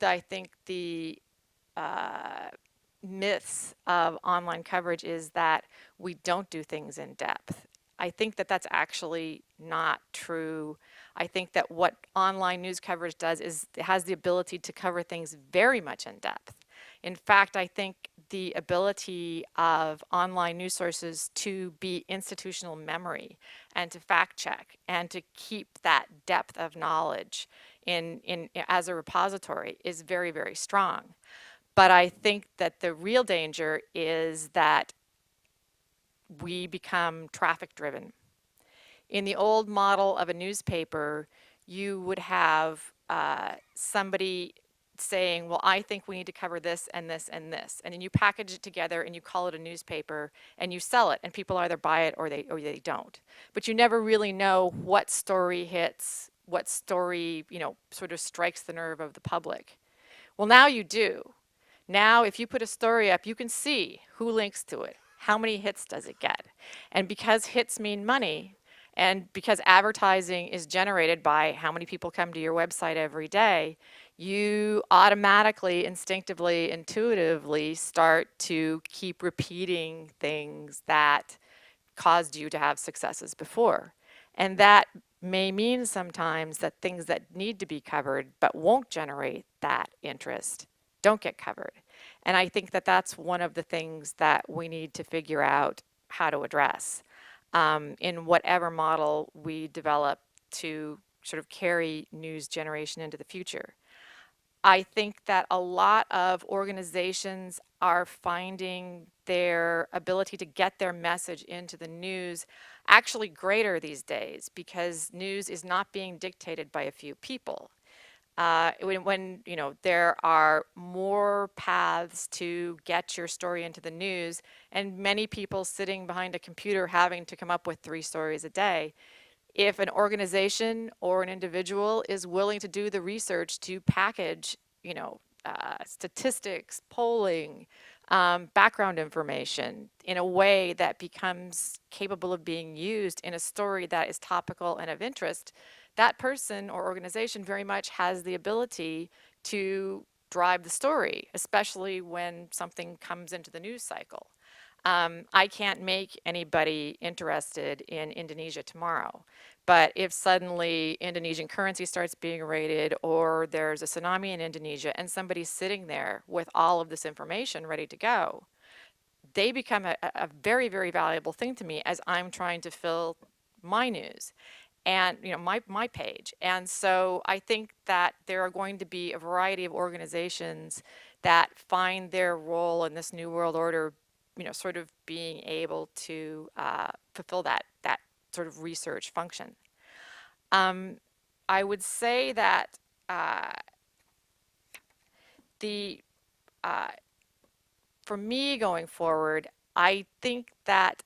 I think the myths of online coverage is that we don't do things in depth. I think that that's actually not true. I think that what online news coverage does is it has the ability to cover things very much in depth. In fact, I think the ability of online news sources to be institutional memory and to fact check and to keep that depth of knowledge in as a repository is very, very strong. But I think that the real danger is that we become traffic driven. In the old model of a newspaper, you would have somebody saying, well, I think we need to cover this and this and this. And then you package it together and you call it a newspaper and you sell it, and people either buy it or they don't. But you never really know what story hits, what story, sort of strikes the nerve of the public. Well, now you do. Now, if you put a story up, you can see who links to it. How many hits does it get? And because hits mean money, and because advertising is generated by how many people come to your website every day, you automatically, instinctively, intuitively start to keep repeating things that caused you to have successes before. And that may mean sometimes that things that need to be covered but won't generate that interest don't get covered. And I think that that's one of the things that we need to figure out how to address in whatever model we develop to sort of carry news generation into the future. I think that a lot of organizations are finding their ability to get their message into the news actually greater these days because news is not being dictated by a few people. When you know there are more paths to get your story into the news, and many people sitting behind a computer having to come up with 3 stories a day, if an organization or an individual is willing to do the research to package, statistics, polling, background information in a way that becomes capable of being used in a story that is topical and of interest, that person or organization very much has the ability to drive the story, especially when something comes into the news cycle. I can't make anybody interested in Indonesia tomorrow. But if suddenly Indonesian currency starts being raided or there's a tsunami in Indonesia and somebody's sitting there with all of this information ready to go, they become a very, very valuable thing to me as I'm trying to fill my news and my page. And so I think that there are going to be a variety of organizations that find their role in this new world order, sort of being able to fulfill that sort of research function. I would say that the for me going forward, I think that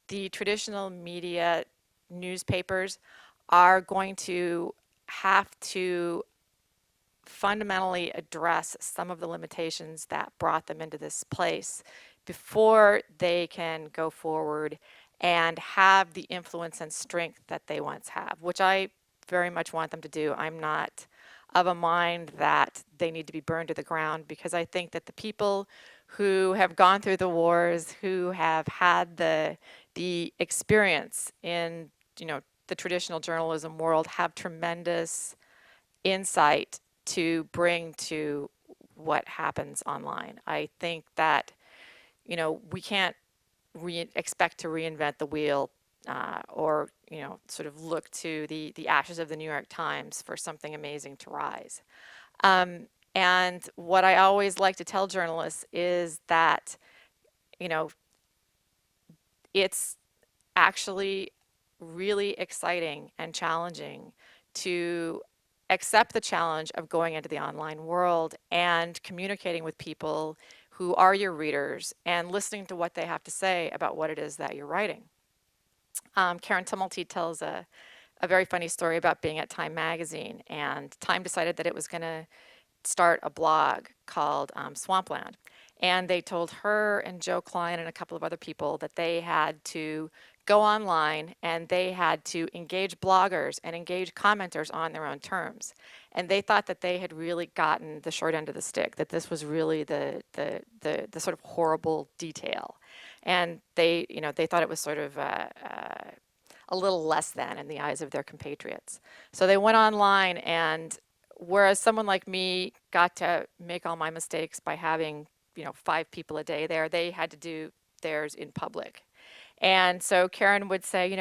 the traditional media newspapers are going to have to fundamentally address some of the limitations that brought them into this place before they can go forward and have the influence and strength that they once have, which I very much want them to do. I'm not of a mind that they need to be burned to the ground because I think that the people who have gone through the wars, who have had the experience in the traditional journalism world, have tremendous insight to bring to what happens online. I think that we can't expect to reinvent the wheel or sort of look to the ashes of the New York Times for something amazing to rise. And what I always like to tell journalists is that it's actually really exciting and challenging to accept the challenge of going into the online world and communicating with people who are your readers and listening to what they have to say about what it is that you're writing. Karen Tumulty tells a very funny story about being at Time magazine, and Time decided that it was going to start a blog called Swampland. And they told her and Joe Klein and a couple of other people that they had to go online and they had to engage bloggers and engage commenters on their own terms. And they thought that they had really gotten the short end of the stick, that this was really the sort of horrible detail. And they thought it was sort of a little less than in the eyes of their compatriots. So they went online, and whereas someone like me got to make all my mistakes by having 5 people a day there, they had to do theirs in public. And so Karen would say,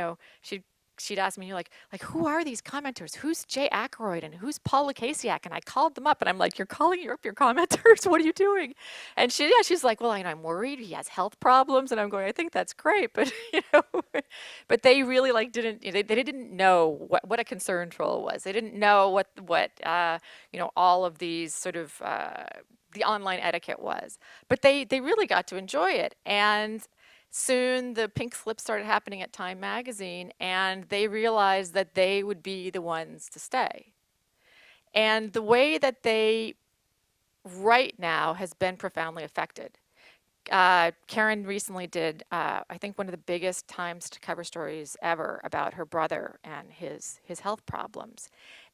she'd ask me, like, who are these commenters? Who's Jay Aykroyd and who's Paul Lukasiak? And I called them up, and I'm like, you're calling up your commenters? What are you doing? And she's like, well, I'm worried he has health problems. And I'm going, I think that's great, but but they really didn't they didn't know what a concern troll was. They didn't know what all of these sort of the online etiquette was. But they really got to enjoy it. And soon the pink slips started happening at Time magazine, and they realized that they would be the ones to stay. And the way that they write now has been profoundly affected. Karen recently did, I think, one of the biggest Times to cover stories ever about her brother and his health problems.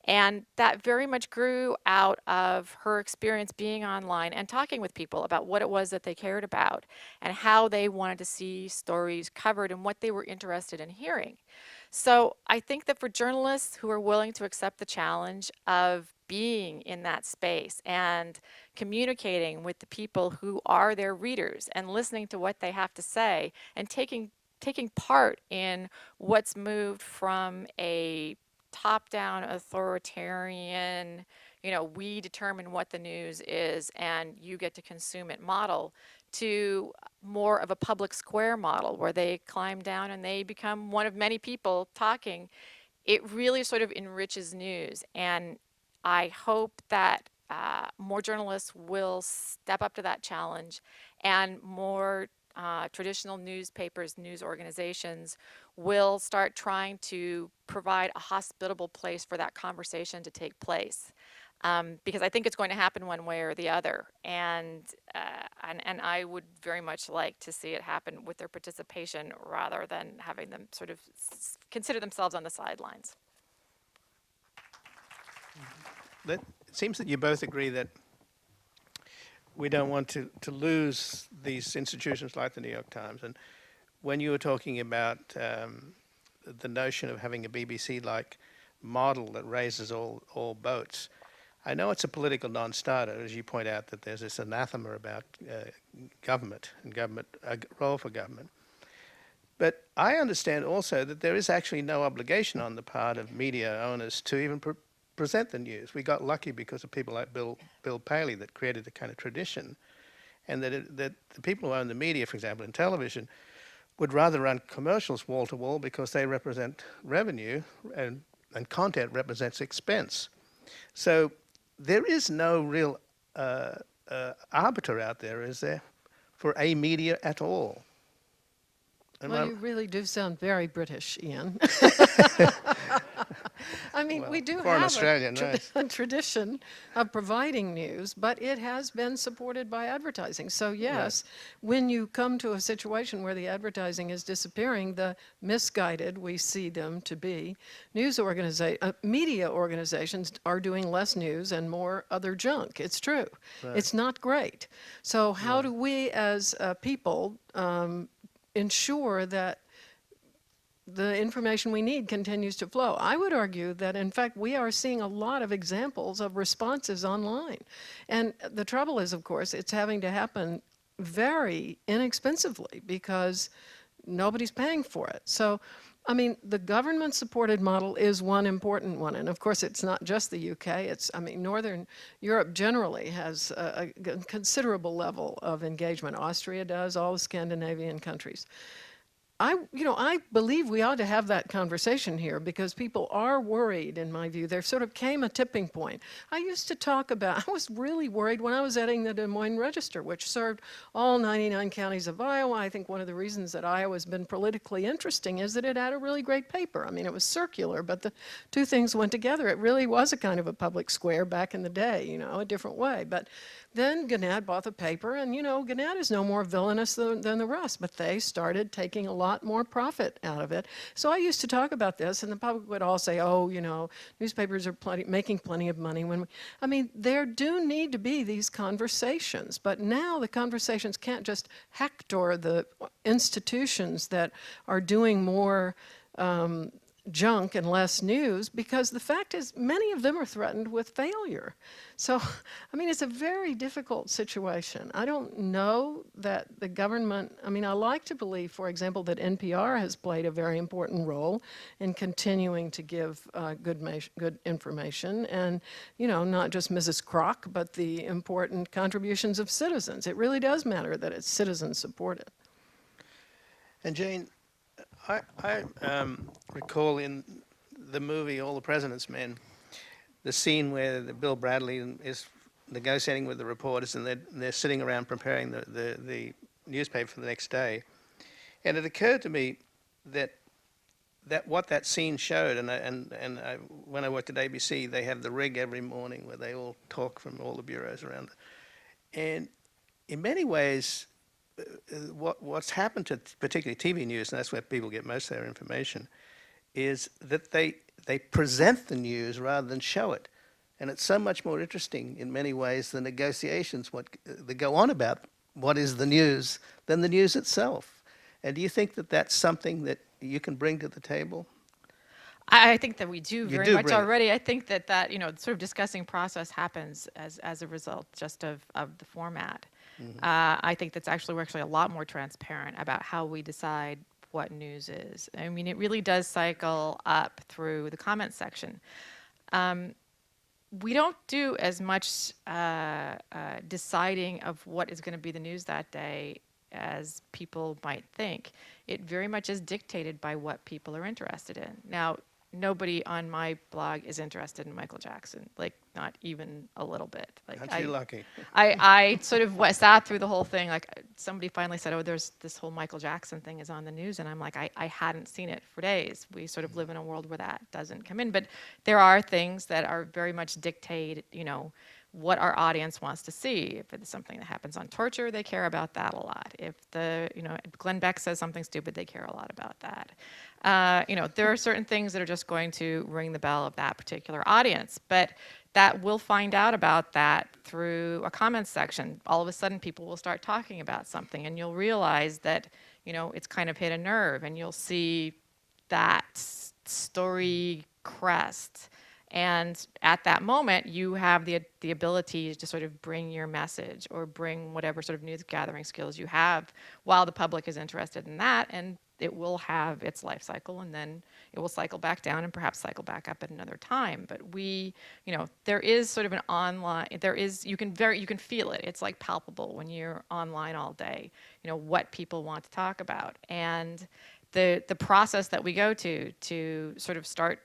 And that very much grew out of her experience being online and talking with people about what it was that they cared about and how they wanted to see stories covered and what they were interested in hearing. So I think that for journalists who are willing to accept the challenge of being in that space and communicating with the people who are their readers and listening to what they have to say and taking part in what's moved from a top-down authoritarian, we determine what the news is and you get to consume it model, to more of a public square model where they climb down and they become one of many people talking. It really sort of enriches news. And I hope that more journalists will step up to that challenge, and more traditional newspapers, news organizations will start trying to provide a hospitable place for that conversation to take place. Because I think it's going to happen one way or the other, and I would very much like to see it happen with their participation rather than having them sort of consider themselves on the sidelines. It seems that you both agree that we don't want to lose these institutions like the New York Times. And when you were talking about the notion of having a BBC-like model that raises all boats, I know it's a political non-starter, as you point out, that there's this anathema about government and a role for government. But I understand also that there is actually no obligation on the part of media owners to even present the news. We got lucky because of people like Bill Paley that created a kind of tradition, and that the people who own the media, for example, in television, would rather run commercials wall to wall because they represent revenue and content represents expense. So there is no real arbiter out there, is there, for a media at all? Well, you really do sound very British, Ian. I mean, Well, we do foreign have Australian, right. a tradition of providing news, but it has been supported by advertising. So yes, when you come to a situation where the advertising is disappearing, the misguided, we see them to be, media organizations are doing less news and more other junk. It's true. Right. It's not great. So how do we as people ensure that the information we need continues to flow? I would argue that, in fact, we are seeing a lot of examples of responses online. And the trouble is, of course, it's having to happen very inexpensively because nobody's paying for it. So, I mean, the government-supported model is one important one. And of course, it's not just the UK. Northern Europe generally has a considerable level of engagement. Austria does, all the Scandinavian countries. I believe we ought to have that conversation here because people are worried, in my view. There sort of came a tipping point. I was really worried when I was editing the Des Moines Register, which served all 99 counties of Iowa. I think one of the reasons that Iowa's been politically interesting is that it had a really great paper. I mean, it was circular, but the two things went together. It really was a kind of a public square back in the day, a different way. But then Gannett bought the paper, and Gannett is no more villainous than the rest, but they started taking a lot more profit out of it. So I used to talk about this, and the public would all say, oh, newspapers are making plenty of money. There do need to be these conversations, but now the conversations can't just hector the institutions that are doing more junk and less news, because the fact is many of them are threatened with failure. So, it's a very difficult situation. I don't know that the government, I like to believe, for example, that NPR has played a very important role in continuing to give good information, and, not just Mrs. Kroc, but the important contributions of citizens. It really does matter that it's citizen supported. And Jane, I recall in the movie All the President's Men, the scene where Bill Bradley is negotiating with the reporters, and they're sitting around preparing the newspaper for the next day. And it occurred to me that what that scene showed, when I worked at ABC, they have the rig every morning where they all talk from all the bureaus around. And in many ways, what's happened to particularly TV news, and that's where people get most of their information, is that they present the news rather than show it. And it's so much more interesting in many ways, the negotiations, they go on about what is the news, than the news itself. And do you think that that's something that you can bring to the table? I think that we do very much already. It. I think that sort of discussing process happens as a result just of the format. Mm-hmm. I think we're actually a lot more transparent about how we decide what news is. I mean, it really does cycle up through the comment section. We don't do as much deciding of what is going to be the news that day as people might think. It very much is dictated by what people are interested in. Now, nobody on my blog is interested in Michael Jackson, like not even a little bit. Like Aren't you lucky? I sort of sat through the whole thing. Like somebody finally said, "Oh, there's this whole Michael Jackson thing is on the news," and I'm like, I hadn't seen it for days. We sort of live in a world where that doesn't come in, but there are things that are very much dictate, what our audience wants to see. If it's something that happens on torture, they care about that a lot. If if Glenn Beck says something stupid, they care a lot about that. There are certain things that are just going to ring the bell of that particular audience, but that we'll find out about that through a comments section. All of a sudden, people will start talking about something, and you'll realize that, it's kind of hit a nerve, and you'll see that story crest. And at that moment, you have the ability to sort of bring your message or bring whatever sort of news gathering skills you have while the public is interested in that, and it will have its life cycle, and then it will cycle back down and perhaps cycle back up at another time. But there is sort of an online, you can feel it. It's like palpable when you're online all day, what people want to talk about. And the process that we go to sort of start,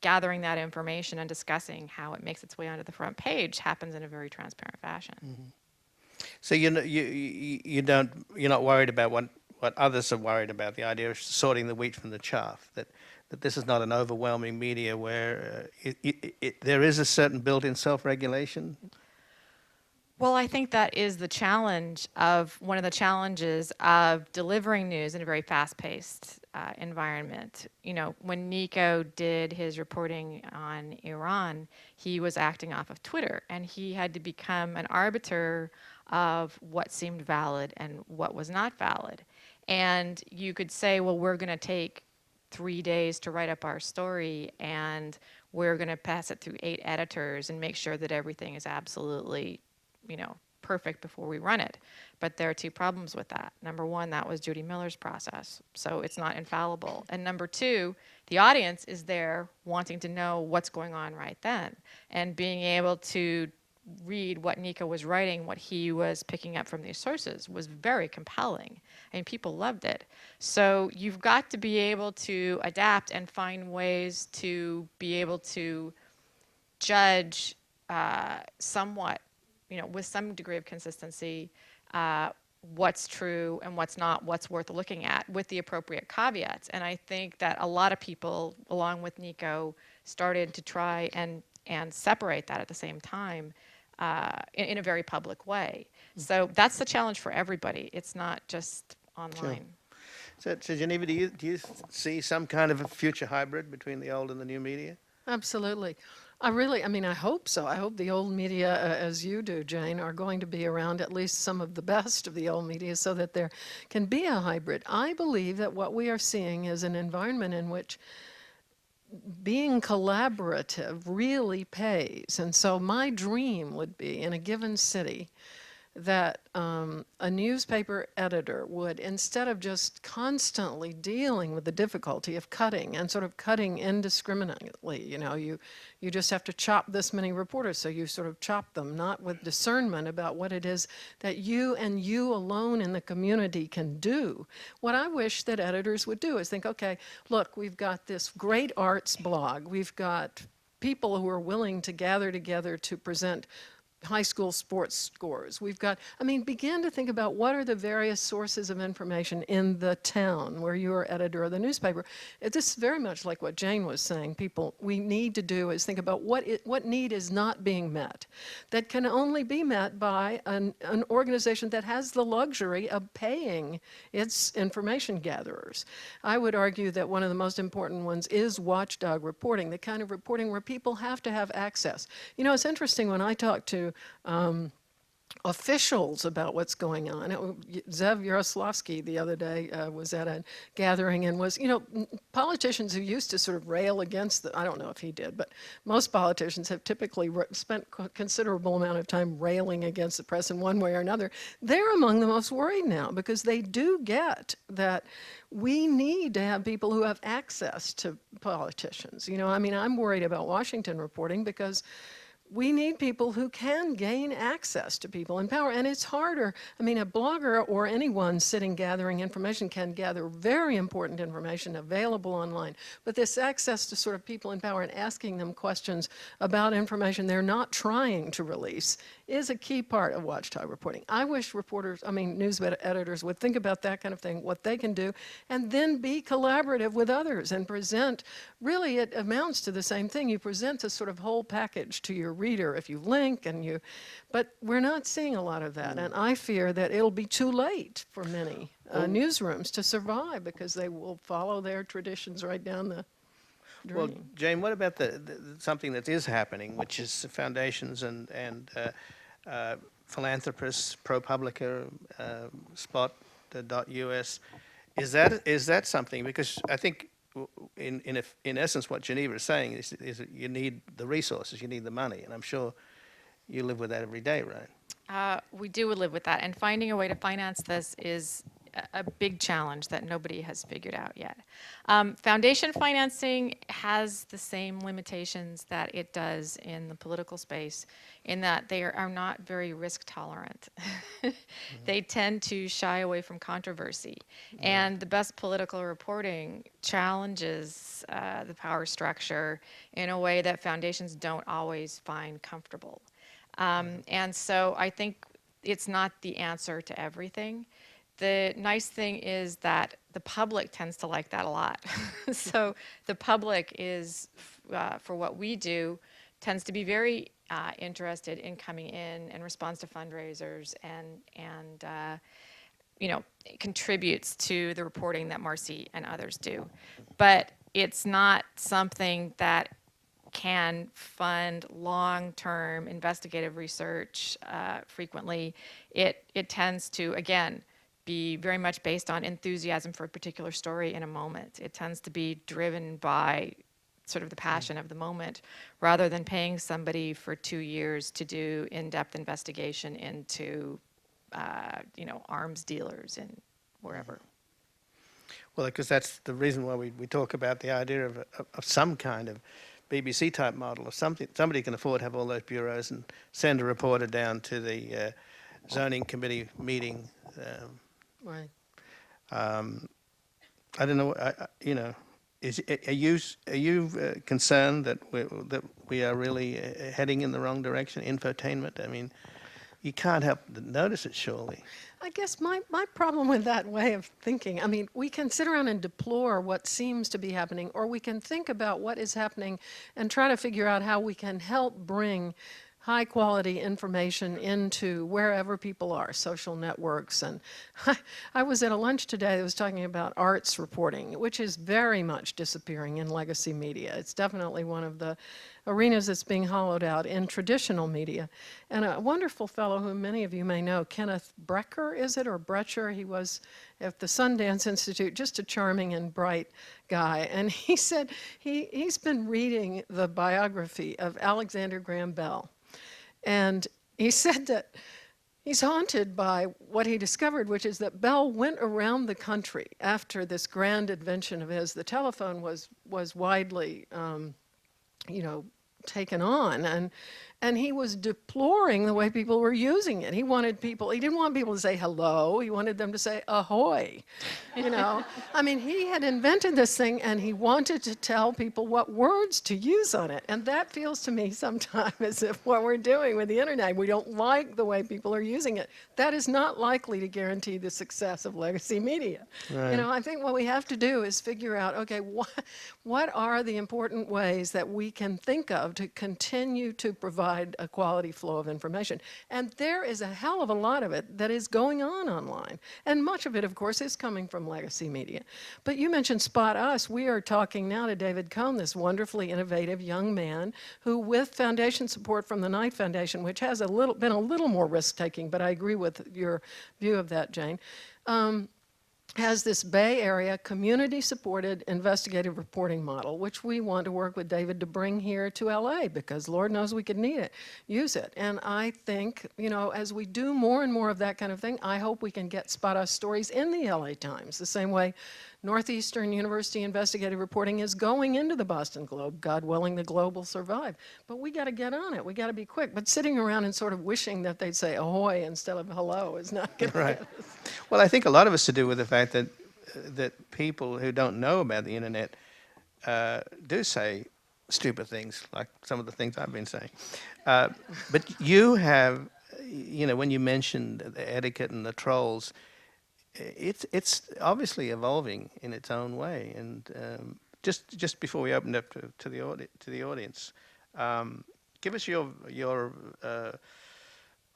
gathering that information and discussing how it makes its way onto the front page happens in a very transparent fashion. Mm-hmm. So you're not worried about what others are worried about, the idea of sorting the wheat from the chaff, that this is not an overwhelming media where there is a certain built-in self-regulation? Well, I think that is one of the challenges of delivering news in a very fast-paced environment. When Nico did his reporting on Iran, he was acting off of Twitter, and he had to become an arbiter of what seemed valid and what was not valid. And you could say, well, we're going to take 3 days to write up our story, and we're going to pass it through 8 editors and make sure that everything is absolutely perfect before we run it. But there are 2 problems with that. Number 1, that was Judy Miller's process, so it's not infallible. And number 2, the audience is there wanting to know what's going on right then, and being able to read what Nico was writing, what he was picking up from these sources was very compelling. I mean, people loved it. So you've got to be able to adapt and find ways to be able to judge somewhat, with some degree of consistency, what's true and what's not, what's worth looking at, with the appropriate caveats. And I think that a lot of people, along with Nico, started to try and separate that at the same time in a very public way. So that's the challenge for everybody. It's not just online. Sure. So Geneva, do you see some kind of a future hybrid between the old and the new media? Absolutely. I hope so. I hope the old media, as you do, Jane, are going to be around, at least some of the best of the old media, so that there can be a hybrid. I believe that what we are seeing is an environment in which being collaborative really pays. And so my dream would be, in a given city, that a newspaper editor would, instead of just constantly dealing with the difficulty of cutting and sort of cutting indiscriminately, you just have to chop this many reporters, so you sort of chop them, not with discernment about what it is that you and you alone in the community can do. What I wish that editors would do is think, okay, look, we've got this great arts blog, we've got people who are willing to gather together to present high school sports scores. We've got, begin to think about what are the various sources of information in the town where you are editor of the newspaper. This is very much like what Jane was saying. We need to do is think about what need is not being met, that can only be met by an organization that has the luxury of paying its information gatherers. I would argue that one of the most important ones is watchdog reporting, the kind of reporting where people have to have access. It's interesting when I talk to officials about what's going on. Zev Yaroslavsky the other day was at a gathering and was, politicians who used to sort of rail against I don't know if he did, but most politicians have typically spent a considerable amount of time railing against the press in one way or another. They're among the most worried now because they do get that we need to have people who have access to politicians. I'm worried about Washington reporting because we need people who can gain access to people in power, and it's harder. A blogger or anyone sitting gathering information can gather very important information available online, but this access to sort of people in power and asking them questions about information they're not trying to release is a key part of watchdog reporting. I wish news editors would think about that kind of thing, what they can do, and then be collaborative with others and present. Really, it amounts to the same thing. You present a sort of whole package to your reader if you link but we're not seeing a lot of that, and I fear that it'll be too late for many newsrooms to survive because they will follow their traditions right down the drain. Well, Jane, what about something that is happening, which is foundations and philanthropists, ProPublica, Spot.us? Is that something? Because I think in essence, what Geneva is saying is that you need the resources, you need the money, and I'm sure you live with that every day, right? We do live with that, and finding a way to finance this is a big challenge that nobody has figured out yet. Foundation financing has the same limitations that it does in the political space, in that they are not very risk tolerant. They tend to shy away from controversy, and the best political reporting challenges the power structure in a way that foundations don't always find comfortable. And so I think it's not the answer to everything. The nice thing is that the public tends to like that a lot. So the public is, for what we do, tends to be very interested in coming in response to fundraisers and contributes to the reporting that Marcy and others do. But it's not something that can fund long-term investigative research frequently. It tends to, again, be very much based on enthusiasm for a particular story in a moment. It tends to be driven by sort of the passion of the moment, rather than paying somebody for 2 years to do in-depth investigation into, arms dealers and wherever. Well, because that's the reason why we talk about the idea of some kind of BBC-type model, or something. Somebody can afford to have all those bureaus and send a reporter down to the zoning committee meeting. Right. I don't know. Are you concerned that we are really heading in the wrong direction? Infotainment. I mean, you can't help but notice it, surely. I guess my problem with that way of thinking, we can sit around and deplore what seems to be happening, or we can think about what is happening and try to figure out how we can help bring high quality information into wherever people are, social networks. And I was at a lunch today that was talking about arts reporting, which is very much disappearing in legacy media. It's definitely one of the arenas that's being hollowed out in traditional media. And a wonderful fellow who many of you may know, Kenneth Brecher, is it, or Brecher? He was at the Sundance Institute, just a charming and bright guy. And he said he's been reading the biography of Alexander Graham Bell. And he said that he's haunted by what he discovered, which is that Bell went around the country after this grand invention of his. The telephone was widely, taken on, and he was deploring the way people were using it. He didn't want people to say hello, he wanted them to say ahoy, He had invented this thing, and he wanted to tell people what words to use on it, and that feels to me sometimes as if what we're doing with the internet, we don't like the way people are using it. That is not likely to guarantee the success of legacy media. Right. I think what we have to do is figure out, okay, what are the important ways that we can think of to continue to provide a quality flow of information. And there is a hell of a lot of it that is going on online. And much of it, of course, is coming from legacy media. But you mentioned Spot Us. We are talking now to David Cohn, this wonderfully innovative young man who, with foundation support from the Knight Foundation, which has been a little more risk-taking, but I agree with your view of that, Jane, has this Bay Area community-supported investigative reporting model, which we want to work with David to bring here to LA, because Lord knows we could need it, use it. And I think, as we do more and more of that kind of thing, I hope we can get Spot Us stories in the LA Times, the same way Northeastern University investigative reporting is going into the Boston Globe. God willing, the Globe will survive. But we got to get on it. We got to be quick. But sitting around and sort of wishing that they'd say ahoy instead of hello is not going to Right. get us. Well, I think a lot of it's to do with the fact that people who don't know about the internet do say stupid things, like some of the things I've been saying. But you have, when you mentioned the etiquette and the trolls, it's obviously evolving in its own way. And just before we open up to the audience, give us your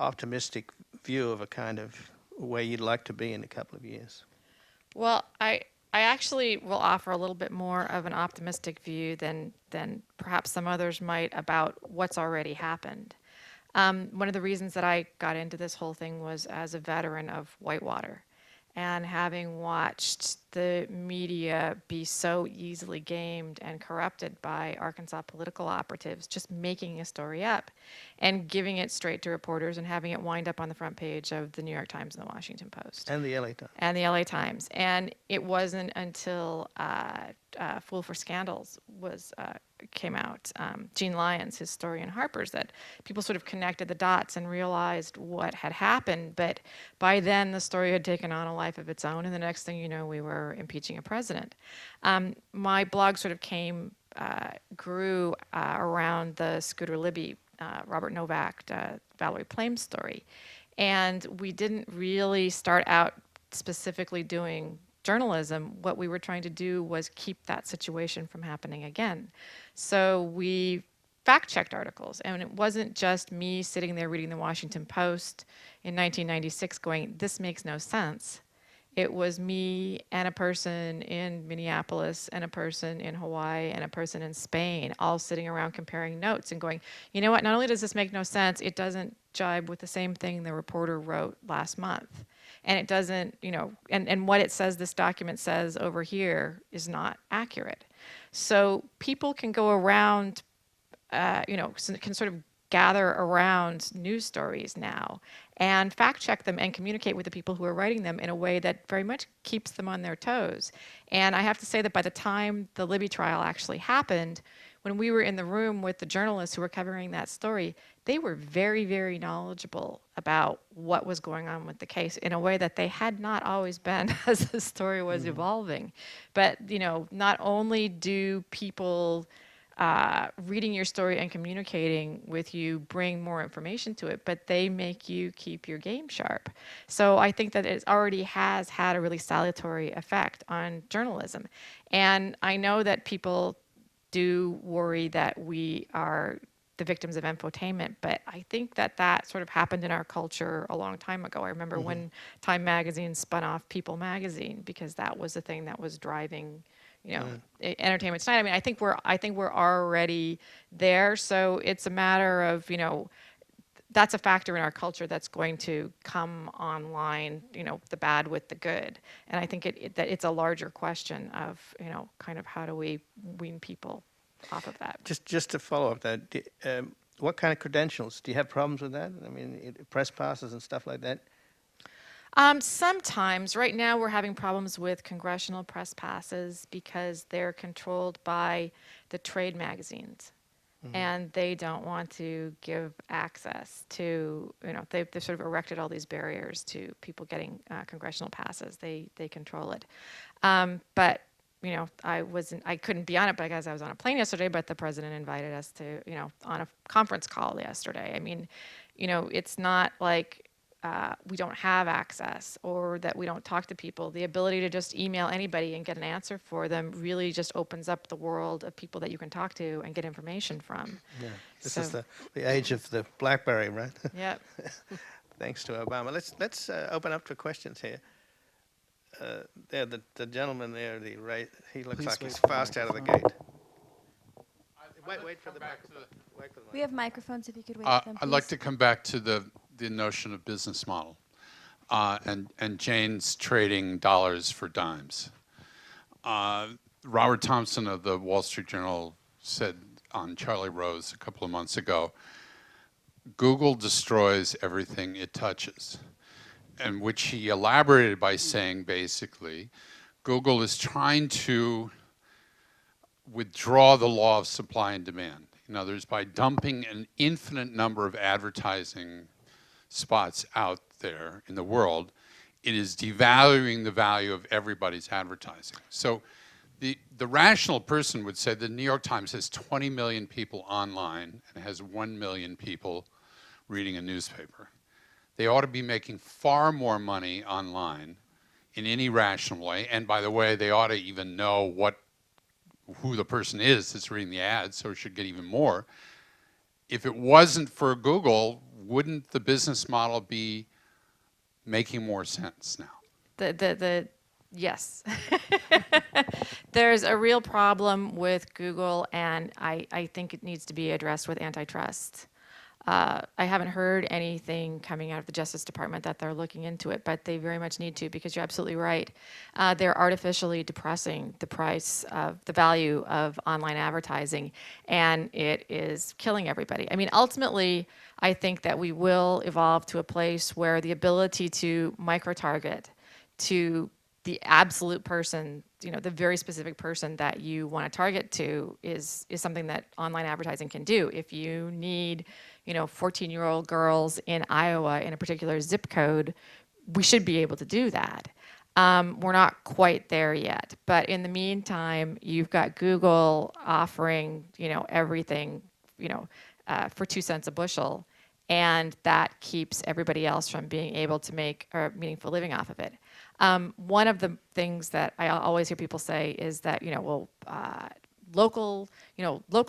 optimistic view of a kind of way you'd like to be in a couple of years. Well, I actually will offer a little bit more of an optimistic view than perhaps some others might about what's already happened. One of the reasons that I got into this whole thing was as a veteran of Whitewater, and having watched the media be so easily gamed and corrupted by Arkansas political operatives, just making a story up and giving it straight to reporters and having it wind up on the front page of the New York Times and the Washington Post. And the LA Times. And the LA Times. And it wasn't until Fool for Scandals came out, Gene Lyons, his story in Harper's, that people sort of connected the dots and realized what had happened. But by then, the story had taken on a life of its own, and the next thing you know, we were impeaching a president. My blog sort of grew around the Scooter Libby, Robert Novak, Valerie Plame story. And we didn't really start out specifically doing journalism. What we were trying to do was keep that situation from happening again. So we fact-checked articles, and it wasn't just me sitting there reading the Washington Post in 1996 going, this makes no sense. It was me and a person in Minneapolis and a person in Hawaii and a person in Spain all sitting around comparing notes and going, you know what, not only does this make no sense, it doesn't jibe with the same thing the reporter wrote last month. And it doesn't, and what it says this document says over here is not accurate. So people can go around, can sort of gather around news stories now and fact check them and communicate with the people who are writing them in a way that very much keeps them on their toes. And I have to say that by the time the Libby trial actually happened, when we were in the room with the journalists who were covering that story, they were very, very knowledgeable about what was going on with the case in a way that they had not always been as the story was evolving. But, not only do people reading your story and communicating with you bring more information to it, but they make you keep your game sharp. So I think that it already has had a really salutary effect on journalism. And I know that people do worry that we are the victims of infotainment, but I think that sort of happened in our culture a long time ago. I remember when Time Magazine spun off People Magazine, because that was the thing that was driving Entertainment Tonight. I mean, I think we're already there. So it's a matter of, that's a factor in our culture that's going to come online, the bad with the good. And I think that it's a larger question of, kind of how do we wean people off of that. Just to follow up that, what kind of credentials? Do you have problems with that? I mean, press passes and stuff like that? Sometimes. Right now we're having problems with congressional press passes because they're controlled by the trade magazines. And they don't want to give access to, they've sort of erected all these barriers to people getting congressional passes. They control it. But I couldn't be on it because I was on a plane yesterday, but the president invited us to, on a conference call yesterday. I mean, it's not like we don't have access or that we don't talk to people. The ability to just email anybody and get an answer for them really just opens up the world of people that you can talk to and get information from. Yeah. This So- is the age of the BlackBerry, right? Yep. Thanks to Obama. Let's open up for questions here. There, the gentleman there, he looks Please like wait he's for the fast out of the microphone. gate. Wait for the microphone. Wait for the We have microphones if you could wait for them, I'd like please. to come back to the notion of business model and Jane's trading dollars for dimes. Robert Thompson of the Wall Street Journal said on Charlie Rose a couple of months ago, Google destroys everything it touches, and which he elaborated by saying basically, Google is trying to withdraw the law of supply and demand. In other words, by dumping an infinite number of advertising spots out there in the world, it is devaluing the value of everybody's advertising. So the rational person would say the New York Times has 20 million people online and has 1 million people reading a newspaper. They ought to be making far more money online in any rational way. And by the way, they ought to even know who the person is that's reading the ads, so it should get even more. If it wasn't for Google, wouldn't the business model be making more sense now? Yes. There's a real problem with Google, and I think it needs to be addressed with antitrust. I haven't heard anything coming out of the Justice Department that they're looking into it, but they very much need to, because you're absolutely right. They're artificially depressing the price of the value of online advertising, and it is killing everybody. I mean, ultimately, I think that we will evolve to a place where the ability to micro-target to the absolute person, the very specific person that you want to target to is something that online advertising can do. If you need, 14-year-old girls in Iowa in a particular zip code, we should be able to do that. We're not quite there yet, but in the meantime, you've got Google offering, everything, for 2 cents a bushel, and that keeps everybody else from being able to make a meaningful living off of it. One of the things that I always hear people say is that, local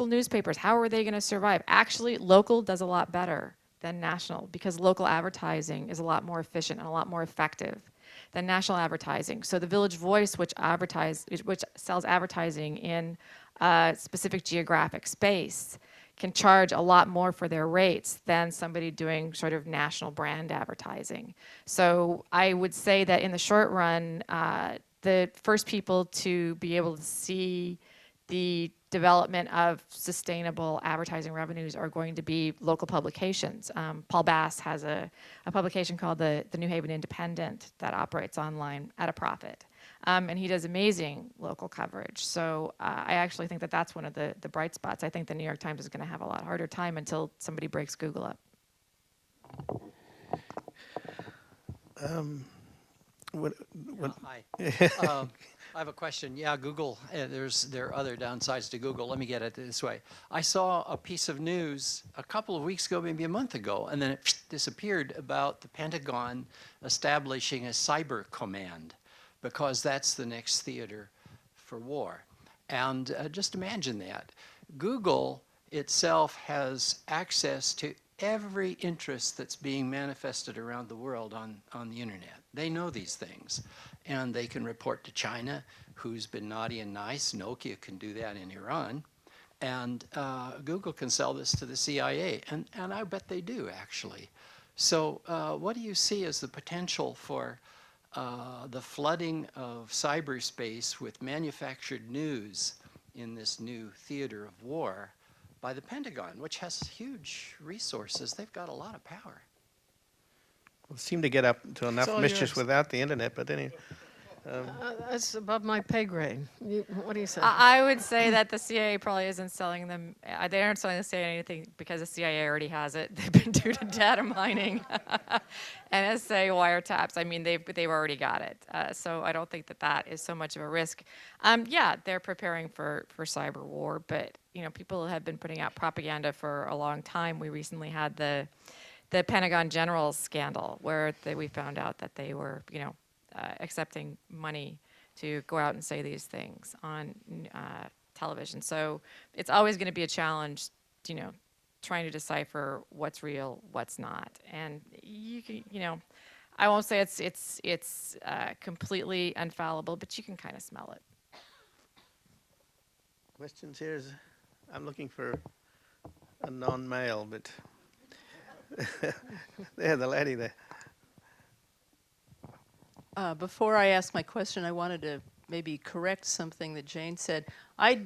newspapers, how are they going to survive? Actually, local does a lot better than national, because local advertising is a lot more efficient and a lot more effective than national advertising. So the Village Voice, which sells advertising in a specific geographic space, can charge a lot more for their rates than somebody doing sort of national brand advertising. So I would say that in the short run, the first people to be able to see the development of sustainable advertising revenues are going to be local publications. Paul Bass has a publication called the New Haven Independent that operates online at a profit. And he does amazing local coverage. So I actually think that that's one of the bright spots. I think the New York Times is going to have a lot harder time until somebody breaks Google up. Hi. I have a question. Yeah, Google, there are other downsides to Google. Let me get it this way. I saw a piece of news a couple of weeks ago, maybe a month ago, and then it disappeared, about the Pentagon establishing a cyber command, because that's the next theater for war. And just imagine that. Google itself has access to every interest that's being manifested around the world on the internet. They know these things, and they can report to China who's been naughty and nice. Nokia can do that in Iran, and Google can sell this to the CIA, and I bet they do, actually. So what do you see as the potential for the flooding of cyberspace with manufactured news in this new theater of war by the Pentagon, which has huge resources? They've got a lot of power. Well, seem to get up to enough all mischief yours. without the internet, but anyway. That's above my pay grade. What do you say? I would say that the CIA probably isn't selling them. They aren't selling the CIA anything because the CIA already has it. They've been doing data mining, NSA wiretaps. I mean, they've already got it. So I don't think that is so much of a risk. Yeah, they're preparing for cyber war, but people have been putting out propaganda for a long time. We recently had the the Pentagon General's scandal, where we found out that they were, accepting money to go out and say these things on television. So it's always going to be a challenge, trying to decipher what's real, what's not. And I won't say it's completely infallible, but you can kind of smell it. Questions here? I'm looking for a non-male, but there, the lady there. Before I ask my question, I wanted to maybe correct something that Jane said. I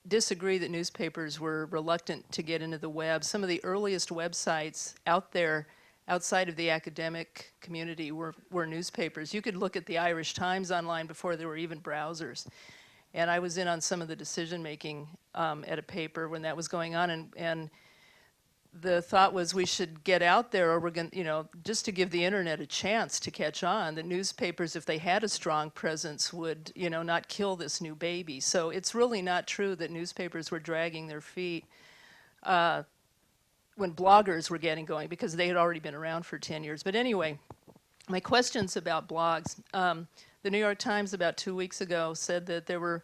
disagree that newspapers were reluctant to get into the web. Some of the earliest websites out there outside of the academic community were newspapers. You could look at the Irish Times online before there were even browsers. And I was in on some of the decision making at a paper when that was going on, and the thought was we should get out there, or we're going to, just to give the internet a chance to catch on. The newspapers, if they had a strong presence, would, not kill this new baby. So it's really not true that newspapers were dragging their feet when bloggers were getting going, because they had already been around for 10 years. But anyway, my question's about blogs. The New York Times about 2 weeks ago said that there were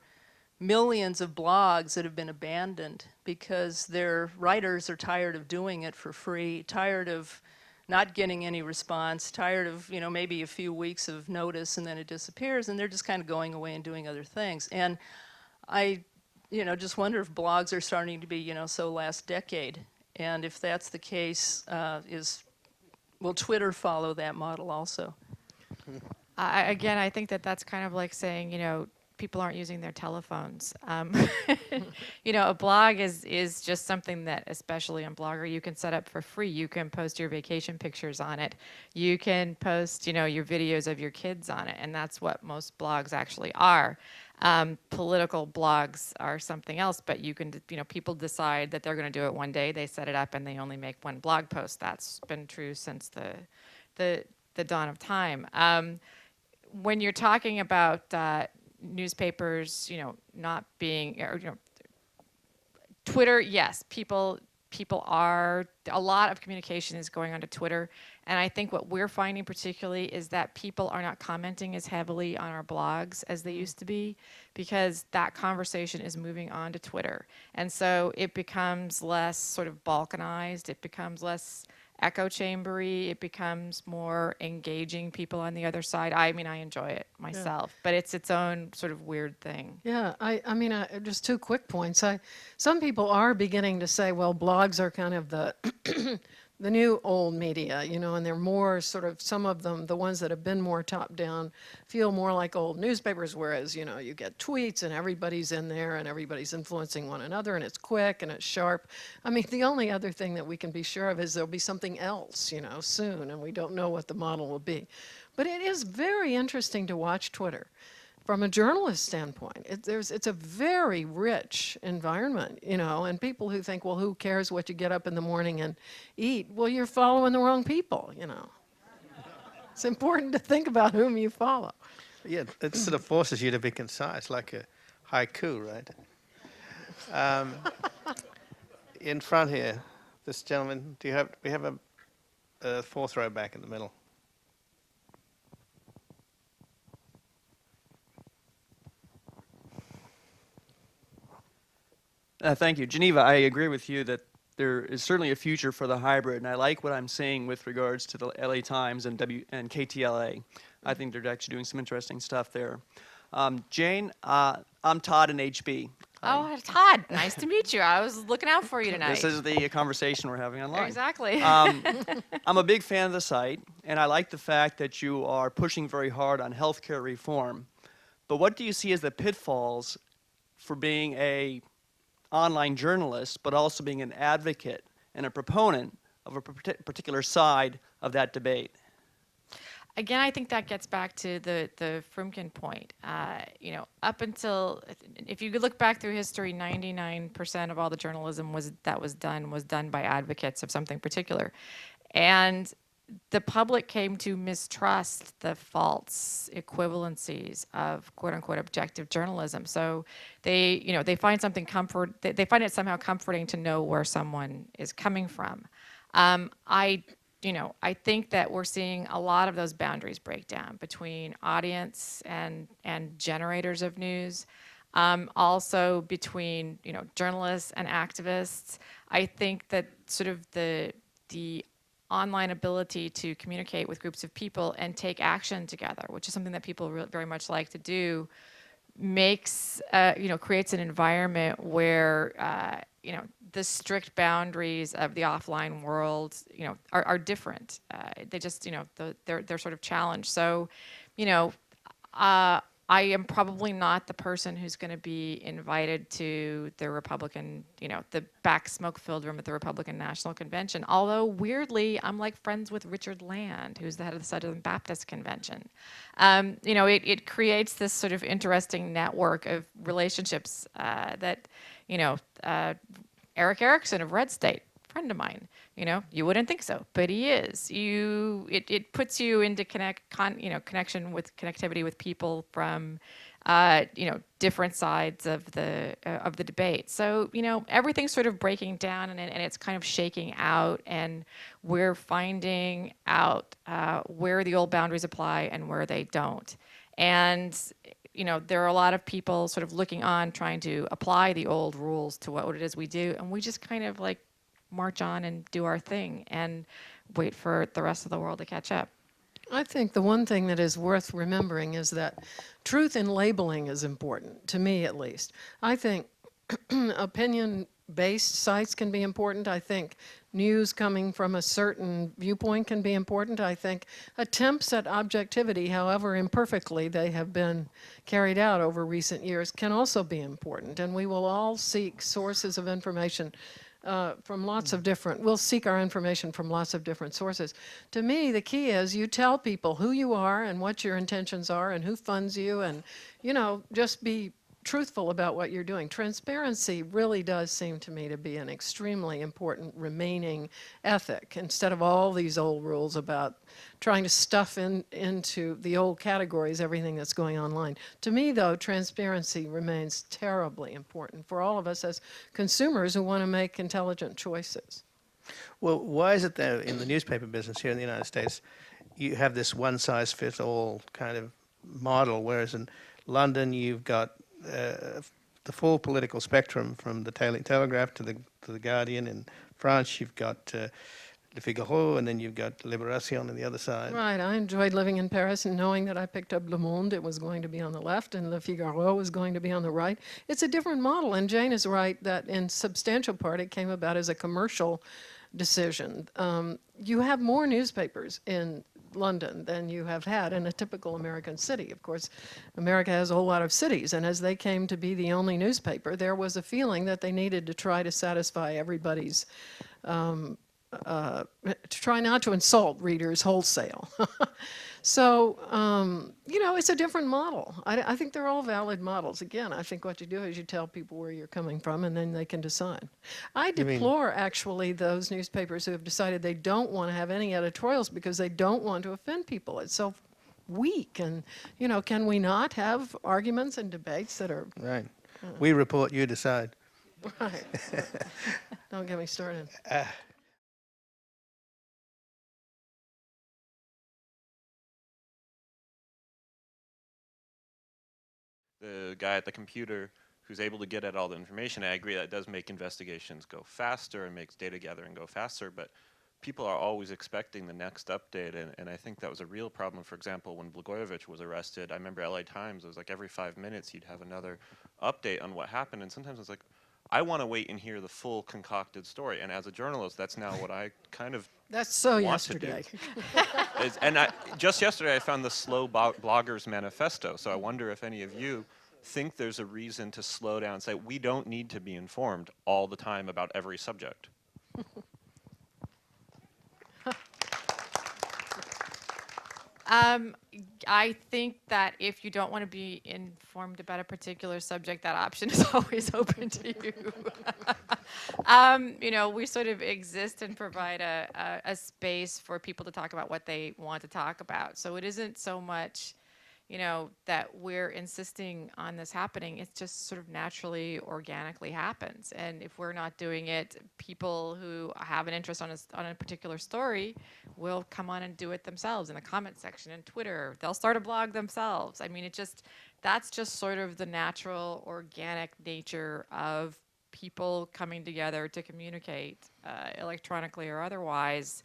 millions of blogs that have been abandoned because their writers are tired of doing it for free, tired of not getting any response, tired of, maybe a few weeks of notice and then it disappears, and they're just kind of going away and doing other things. And I, just wonder if blogs are starting to be, so last decade. And if that's the case, will Twitter follow that model also? Again, I think that's kind of like saying, people aren't using their telephones. A blog is just something that, especially on Blogger, you can set up for free. You can post your vacation pictures on it. You can post, your videos of your kids on it, and that's what most blogs actually are. Political blogs are something else, but you can, people decide that they're going to do it one day. They set it up and they only make one blog post. That's been true since the dawn of time. When you're talking about newspapers, not being, or, Twitter, yes, people are, a lot of communication is going onto Twitter, and I think what we're finding particularly is that people are not commenting as heavily on our blogs as they used to be, because that conversation is moving on to Twitter, and so it becomes less sort of balkanized, it becomes less echo chambery, it becomes more engaging people on the other side. I mean, I enjoy it myself, but it's its own sort of weird thing. Yeah, I mean, just 2 quick points. Some people are beginning to say, well, blogs are kind of the the new old media, and they're more sort of, some of them, the ones that have been more top down, feel more like old newspapers, whereas, you get tweets and everybody's in there and everybody's influencing one another and it's quick and it's sharp. I mean, the only other thing that we can be sure of is there'll be something else, soon, and we don't know what the model will be. But it is very interesting to watch Twitter. From a journalist standpoint, it's a very rich environment, and people who think, well, who cares what you get up in the morning and eat? Well, you're following the wrong people, It's important to think about whom you follow. Yeah, it sort of forces you to be concise, like a haiku, right? In front here, this gentleman, we have a fourth row back in the middle. Thank you. Geneva, I agree with you that there is certainly a future for the hybrid, and I like what I'm seeing with regards to the LA Times and KTLA. I think they're actually doing some interesting stuff there. Jane, I'm Todd in HB. Oh, Todd, nice to meet you. I was looking out for you tonight. This is the conversation we're having online. Exactly. I'm a big fan of the site, and I like the fact that you are pushing very hard on healthcare reform. But what do you see as the pitfalls for being a online journalist, but also being an advocate and a proponent of a particular side of that debate? Again, I think that gets back to the Frumkin point. Up until, if you look back through history, 99% of all the journalism that was done by advocates of something particular. And the public came to mistrust the false equivalencies of quote unquote objective journalism. So they find something they find it somehow comforting to know where someone is coming from. I I think that we're seeing a lot of those boundaries break down between audience and generators of news. Also between, journalists and activists. I think that sort of the online ability to communicate with groups of people and take action together, which is something that people very much like to do, makes, creates an environment where, the strict boundaries of the offline world, are different. They just, they're sort of challenged. So, I am probably not the person who's going to be invited to the Republican, the back smoke-filled room at the Republican National Convention. Although, weirdly, I'm like friends with Richard Land, who's the head of the Southern Baptist Convention. It creates this sort of interesting network of relationships that, Eric Erickson of Red State, friend of mine. You wouldn't think so, but he is. It puts you into connection with connectivity with people from, different sides of the debate. So everything's sort of breaking down and it's kind of shaking out, and we're finding out where the old boundaries apply and where they don't. And there are a lot of people sort of looking on, trying to apply the old rules to what it is we do, and we just kind of like march on and do our thing and wait for the rest of the world to catch up. I think the one thing that is worth remembering is that truth in labeling is important, to me at least. I think opinion-based sites can be important. I think news coming from a certain viewpoint can be important. I think attempts at objectivity, however imperfectly they have been carried out over recent years, can also be important. And we will all seek sources of information from lots of different, we'll seek our information from lots of different sources. To me, the key is you tell people who you are and what your intentions are and who funds you, and, just be truthful about what you're doing. Transparency really does seem to me to be an extremely important remaining ethic, instead of all these old rules about trying to stuff into the old categories everything that's going online. To me, though, transparency remains terribly important for all of us as consumers who want to make intelligent choices. Well, why is it that in the newspaper business here in the United States, you have this one-size-fits-all kind of model, whereas in London you've got the full political spectrum from the Daily Telegraph to the Guardian. In France, you've got Le Figaro, and then you've got Libération on the other side. Right. I enjoyed living in Paris and knowing that I picked up Le Monde, it was going to be on the left, and Le Figaro was going to be on the right. It's a different model, and Jane is right that in substantial part it came about as a commercial decision. You have more newspapers in London than you have had in a typical American city. Of course, America has a whole lot of cities, and as they came to be the only newspaper, there was a feeling that they needed to try to satisfy everybody's, to try not to insult readers wholesale. So, it's a different model. I think they're all valid models. Again, I think what you do is you tell people where you're coming from, and then they can decide. I deplore, actually, those newspapers who have decided they don't want to have any editorials because they don't want to offend people. It's so weak. And, can we not have arguments and debates that are... Right. We report, you decide. Right. Don't get me started. The guy at the computer who's able to get at all the information, I agree that does make investigations go faster and makes data gathering go faster, but people are always expecting the next update, and I think that was a real problem. For example, when Blagojevich was arrested, I remember LA Times, it was like every 5 minutes you'd have another update on what happened, and sometimes it's like, I want to wait and hear the full concocted story, and as a journalist, that's now what I kind of That's so want yesterday. to do. And just yesterday I found the Slow Bloggers Manifesto, so I wonder if any of you think there's a reason to slow down and say, we don't need to be informed all the time about every subject. I think that if you don't want to be informed about a particular subject, that option is always open to you. We sort of exist and provide a space for people to talk about what they want to talk about. So it isn't so much, that we're insisting on this happening. It just sort of naturally, organically happens. And if we're not doing it, people who have an interest on a particular story will come on and do it themselves in the comment section in Twitter. They'll start a blog themselves. I mean, that's just sort of the natural, organic nature of people coming together to communicate electronically or otherwise.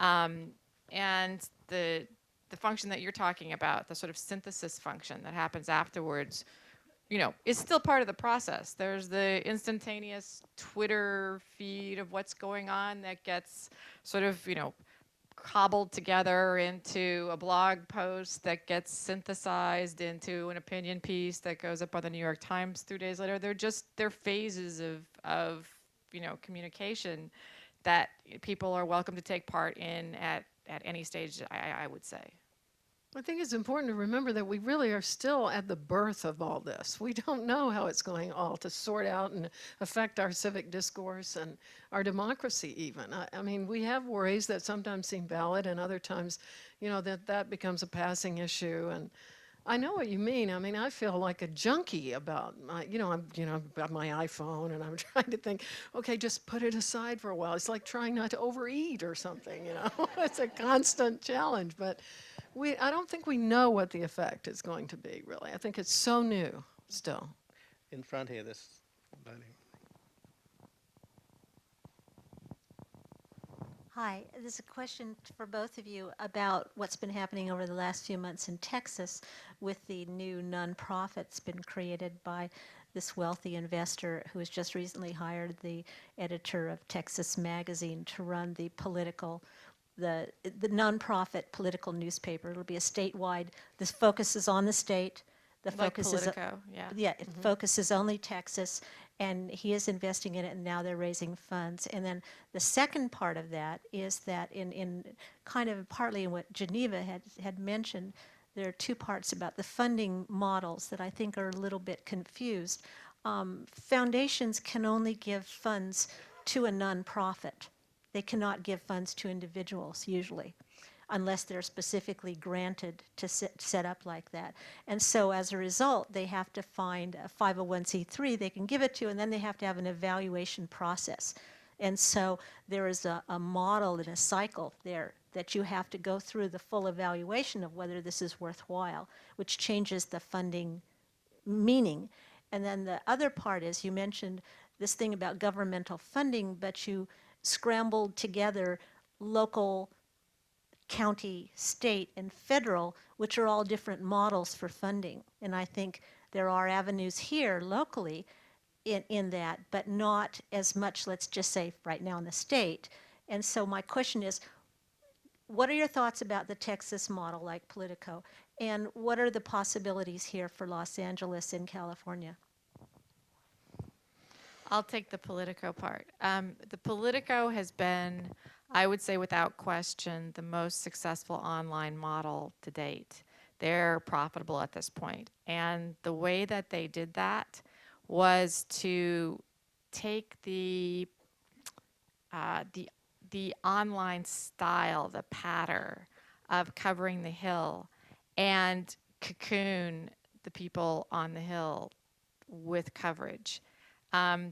And the function that you're talking about, the sort of synthesis function that happens afterwards, is still part of the process. There's the instantaneous Twitter feed of what's going on that gets sort of, cobbled together into a blog post that gets synthesized into an opinion piece that goes up on the New York Times 3 days later. They're phases of communication that people are welcome to take part in at any stage, I would say. I think it's important to remember that we really are still at the birth of all this. We don't know how it's going all to sort out and affect our civic discourse and our democracy even. I mean, we have worries that sometimes seem valid and other times, that becomes a passing issue. And I know what you mean. I mean, I feel like a junkie about my, about my iPhone, and I'm trying to think, okay, just put it aside for a while. It's like trying not to overeat or something, It's a constant challenge, but I don't think we know what the effect is going to be, really. I think it's so new still. In front here, this lady. Hi, this is a question for both of you about what's been happening over the last few months in Texas with the new nonprofit that's been created by this wealthy investor who has just recently hired the editor of Texas Magazine to run the nonprofit political newspaper. It'll be a statewide. This focuses on the state. The Like focus Politico, yeah. Yeah, it focuses only Texas, and he is investing in it, and now they're raising funds. And then the second part of that is that in kind of partly in what Geneva had mentioned, there are two parts about the funding models that I think are a little bit confused. Foundations can only give funds to a nonprofit. They cannot give funds to individuals usually, unless they're specifically granted to set up like that. And so as a result, they have to find a 501c3 they can give it to, and then they have to have an evaluation process. And so there is a model and a cycle there that you have to go through the full evaluation of whether this is worthwhile, which changes the funding meaning. And then the other part is, you mentioned this thing about governmental funding, but you scrambled together local, county, state, and federal, which are all different models for funding. And I think there are avenues here locally in that, but not as much, let's just say, right now in the state. And so my question is, what are your thoughts about the Texas model like Politico? And what are the possibilities here for Los Angeles and California? I'll take the Politico part. The Politico has been, I would say without question, the most successful online model to date. They're profitable at this point. And the way that they did that was to take the online style, the patter of covering the Hill, and cocoon the people on the Hill with coverage.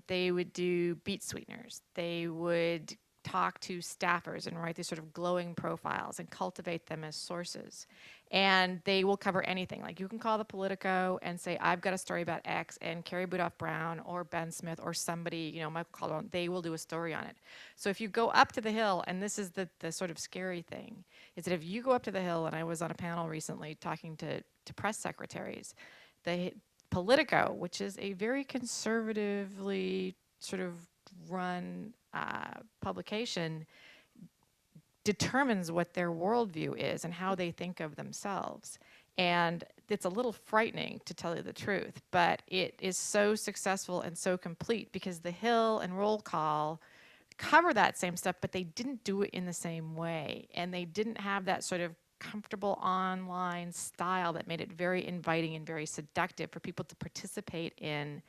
They would do beat sweeteners. They would talk to staffers and write these sort of glowing profiles and cultivate them as sources. And they will cover anything. Like, you can call the Politico and say, I've got a story about X, and Carrie Budoff-Brown or Ben Smith or somebody, Michael Calderon, they will do a story on it. So if you go up to the Hill, and this is the sort of scary thing, is that if you go up to the Hill, and I was on a panel recently talking to press secretaries, the Politico, which is a very conservatively sort of run publication, determines what their worldview is and how they think of themselves. And it's a little frightening, to tell you the truth, but it is so successful and so complete because the Hill and Roll Call cover that same stuff, but they didn't do it in the same way. And they didn't have that sort of comfortable online style that made it very inviting and very seductive for people to participate in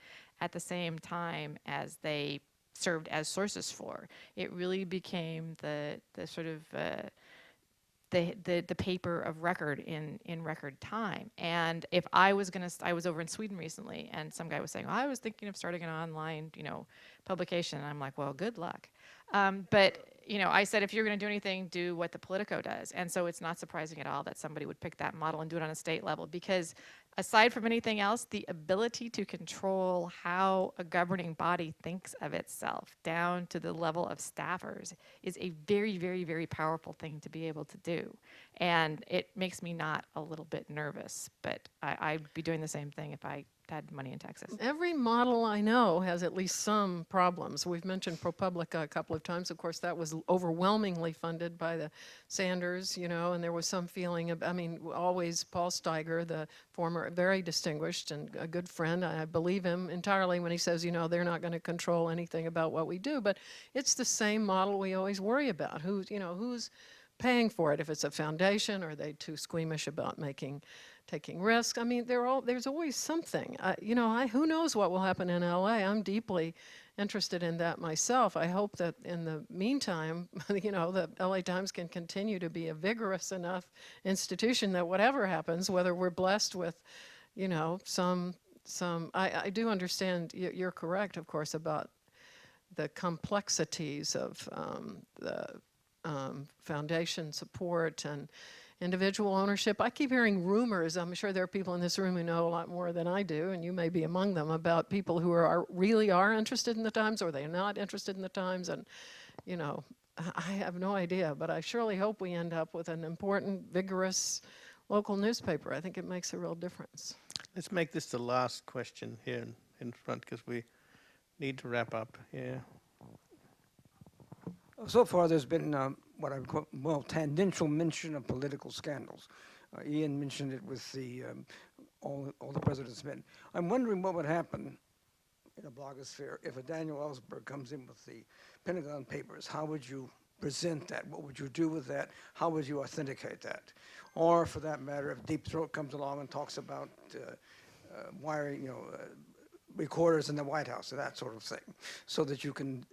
at the same time as they served as sources for. It really became the sort of the paper of record in record time. And if I was I was over in Sweden recently, and some guy was saying, I was thinking of starting an online, publication. And I'm like, well, good luck. But I said, if you're going to do anything, do what the Politico does. And so it's not surprising at all that somebody would pick that model and do it on a state level, because aside from anything else, the ability to control how a governing body thinks of itself down to the level of staffers is a very, very, very powerful thing to be able to do. And it makes me not a little bit nervous, but I'd be doing the same thing if I had money in Texas. Every model I know has at least some problems. We've mentioned ProPublica a couple of times. Of course, that was overwhelmingly funded by the Sanders, and there was some feeling of, always Paul Steiger, the former, very distinguished and a good friend. I believe him entirely when he says, they're not going to control anything about what we do. But it's the same model we always worry about. Who's paying for it? If it's a foundation, or are they too squeamish about taking risks? There's always something. Who knows what will happen in LA? I'm deeply interested in that myself. I hope that in the meantime, the LA Times can continue to be a vigorous enough institution that whatever happens, whether we're blessed with, I do understand, you're correct, of course, about the complexities of the foundation support and individual ownership. I keep hearing rumors. I'm sure there are people in this room who know a lot more than I do, and you may be among them, about people who really are interested in the Times, or they're not interested in the Times. And, I have no idea, but I surely hope we end up with an important, vigorous local newspaper. I think it makes a real difference. Let's make this the last question here in front, because we need to wrap up. Yeah. So far, there's been what I would call, tangential mention of political scandals. Ian mentioned it with the all the president's men. I'm wondering what would happen in a blogosphere if a Daniel Ellsberg comes in with the Pentagon Papers. How would you present that? What would you do with that? How would you authenticate that? Or, for that matter, if Deep Throat comes along and talks about wiring, recorders in the White House and that sort of thing, so that you can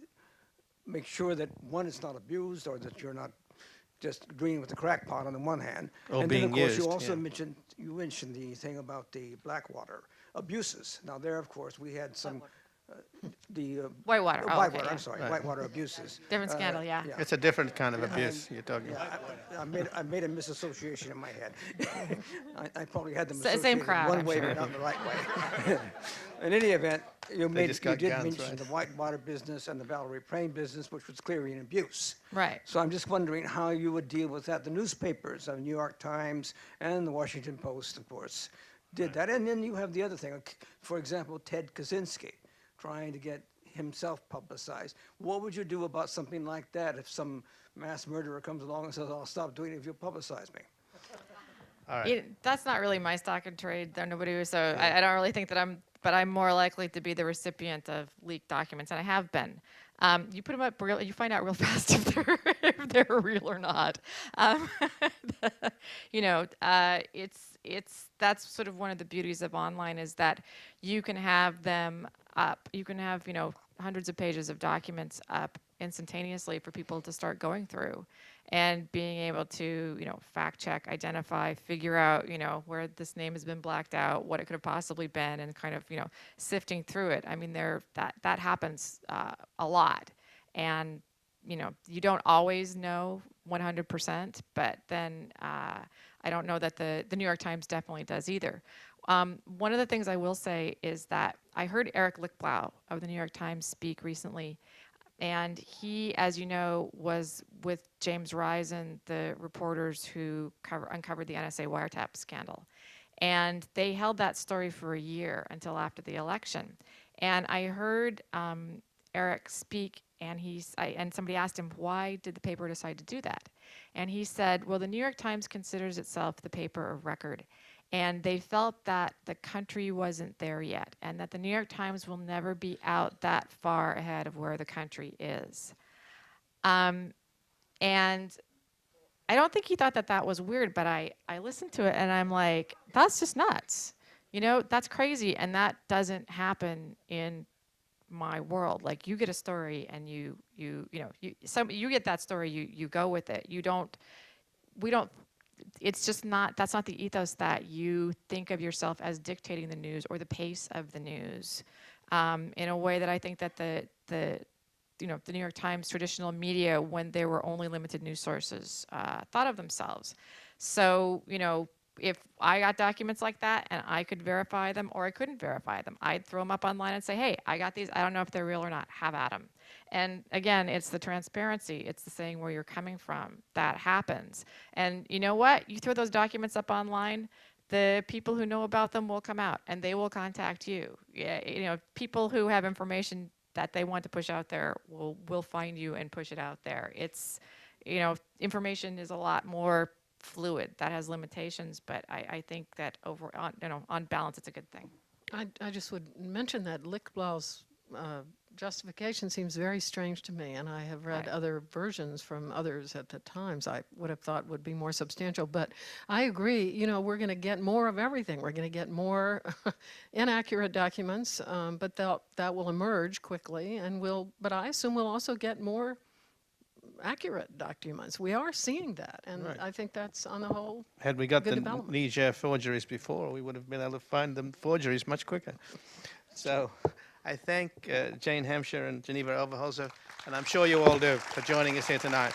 make sure that, one, it's not abused, or that you're not just agreeing with the crackpot on the one hand. Or and being then, of course, used, you also yeah. mentioned the thing about the Blackwater abuses. Now, there, of course, we had some Whitewater. Oh, Whitewater, okay, yeah. I'm sorry, Right. Whitewater abuses. Different scandal, yeah. It's a different kind of abuse you're talking about. I made a misassociation in my head. I probably had them Same associated crowd, one I'm way, sure. but not the right way. In any event, you just got did guns, mention right? the Whitewater business and the Valerie Prane business, which was clearly an abuse. Right. So I'm just wondering how you would deal with that. The newspapers, the New York Times and the Washington Post, of course, did that. And then you have the other thing. For example, Ted Kaczynski trying to get himself publicized. What would you do about something like that if some mass murderer comes along and says, I'll stop doing it if you'll publicize me? All right. That's not really my stock and trade. There nobody. So I don't really think that I'm more likely to be the recipient of leaked documents, and I have been. You put them up, you find out real fast if they're real or not. That's sort of one of the beauties of online, is that you can have them up. You can have hundreds of pages of documents up instantaneously for people to start going through, and being able to fact check, identify, figure out where this name has been blacked out, what it could have possibly been, and kind of sifting through it. I mean, that happens a lot, and you don't always know 100%, but then I don't know that the New York Times definitely does either. One of the things I will say is that I heard Eric Lichtblau of the New York Times speak recently, and he, as you know, was with James Risen, the reporters who uncovered the NSA wiretap scandal. And they held that story for a year until after the election. And I heard Eric speak, and and somebody asked him, why did the paper decide to do that? And he said, well, the New York Times considers itself the paper of record. And they felt that the country wasn't there yet, and that the New York Times will never be out that far ahead of where the country is. And I don't think he thought that was weird, but I listened to it, and I'm like, that's just nuts. That's crazy, and that doesn't happen in my world. Like, you get a story, and you get that story, you go with it. You don't we don't, it's just not, that's not the ethos that you think of yourself as dictating the news or the pace of the news, in a way that I think that the New York Times traditional media, when there were only limited news sources, thought of themselves. So, if I got documents like that and I could verify them or I couldn't verify them, I'd throw them up online and say, hey, I got these. I don't know if they're real or not. Have at them. And again, it's the transparency. It's the saying where you're coming from. That happens. And you know what? You throw those documents up online, the people who know about them will come out and they will contact you. Yeah, people who have information that they want to push out there will find you and push it out there. It's, information is a lot more fluid. That has limitations, but I think that on balance, it's a good thing. I just would mention that Lichtblau's justification seems very strange to me, and I have read other versions from others at the times I would have thought would be more substantial. But I agree, we're going to get more of everything. We're going to get more inaccurate documents, but that will emerge quickly, but I assume we'll also get more accurate documents. We are seeing that, and Right. I think that's on the whole Had we got good the development. Niger forgeries before, we would have been able to find them forgeries much quicker. So I thank Jane Hamsher and Geneva Overholser, and I'm sure you all do, for joining us here tonight.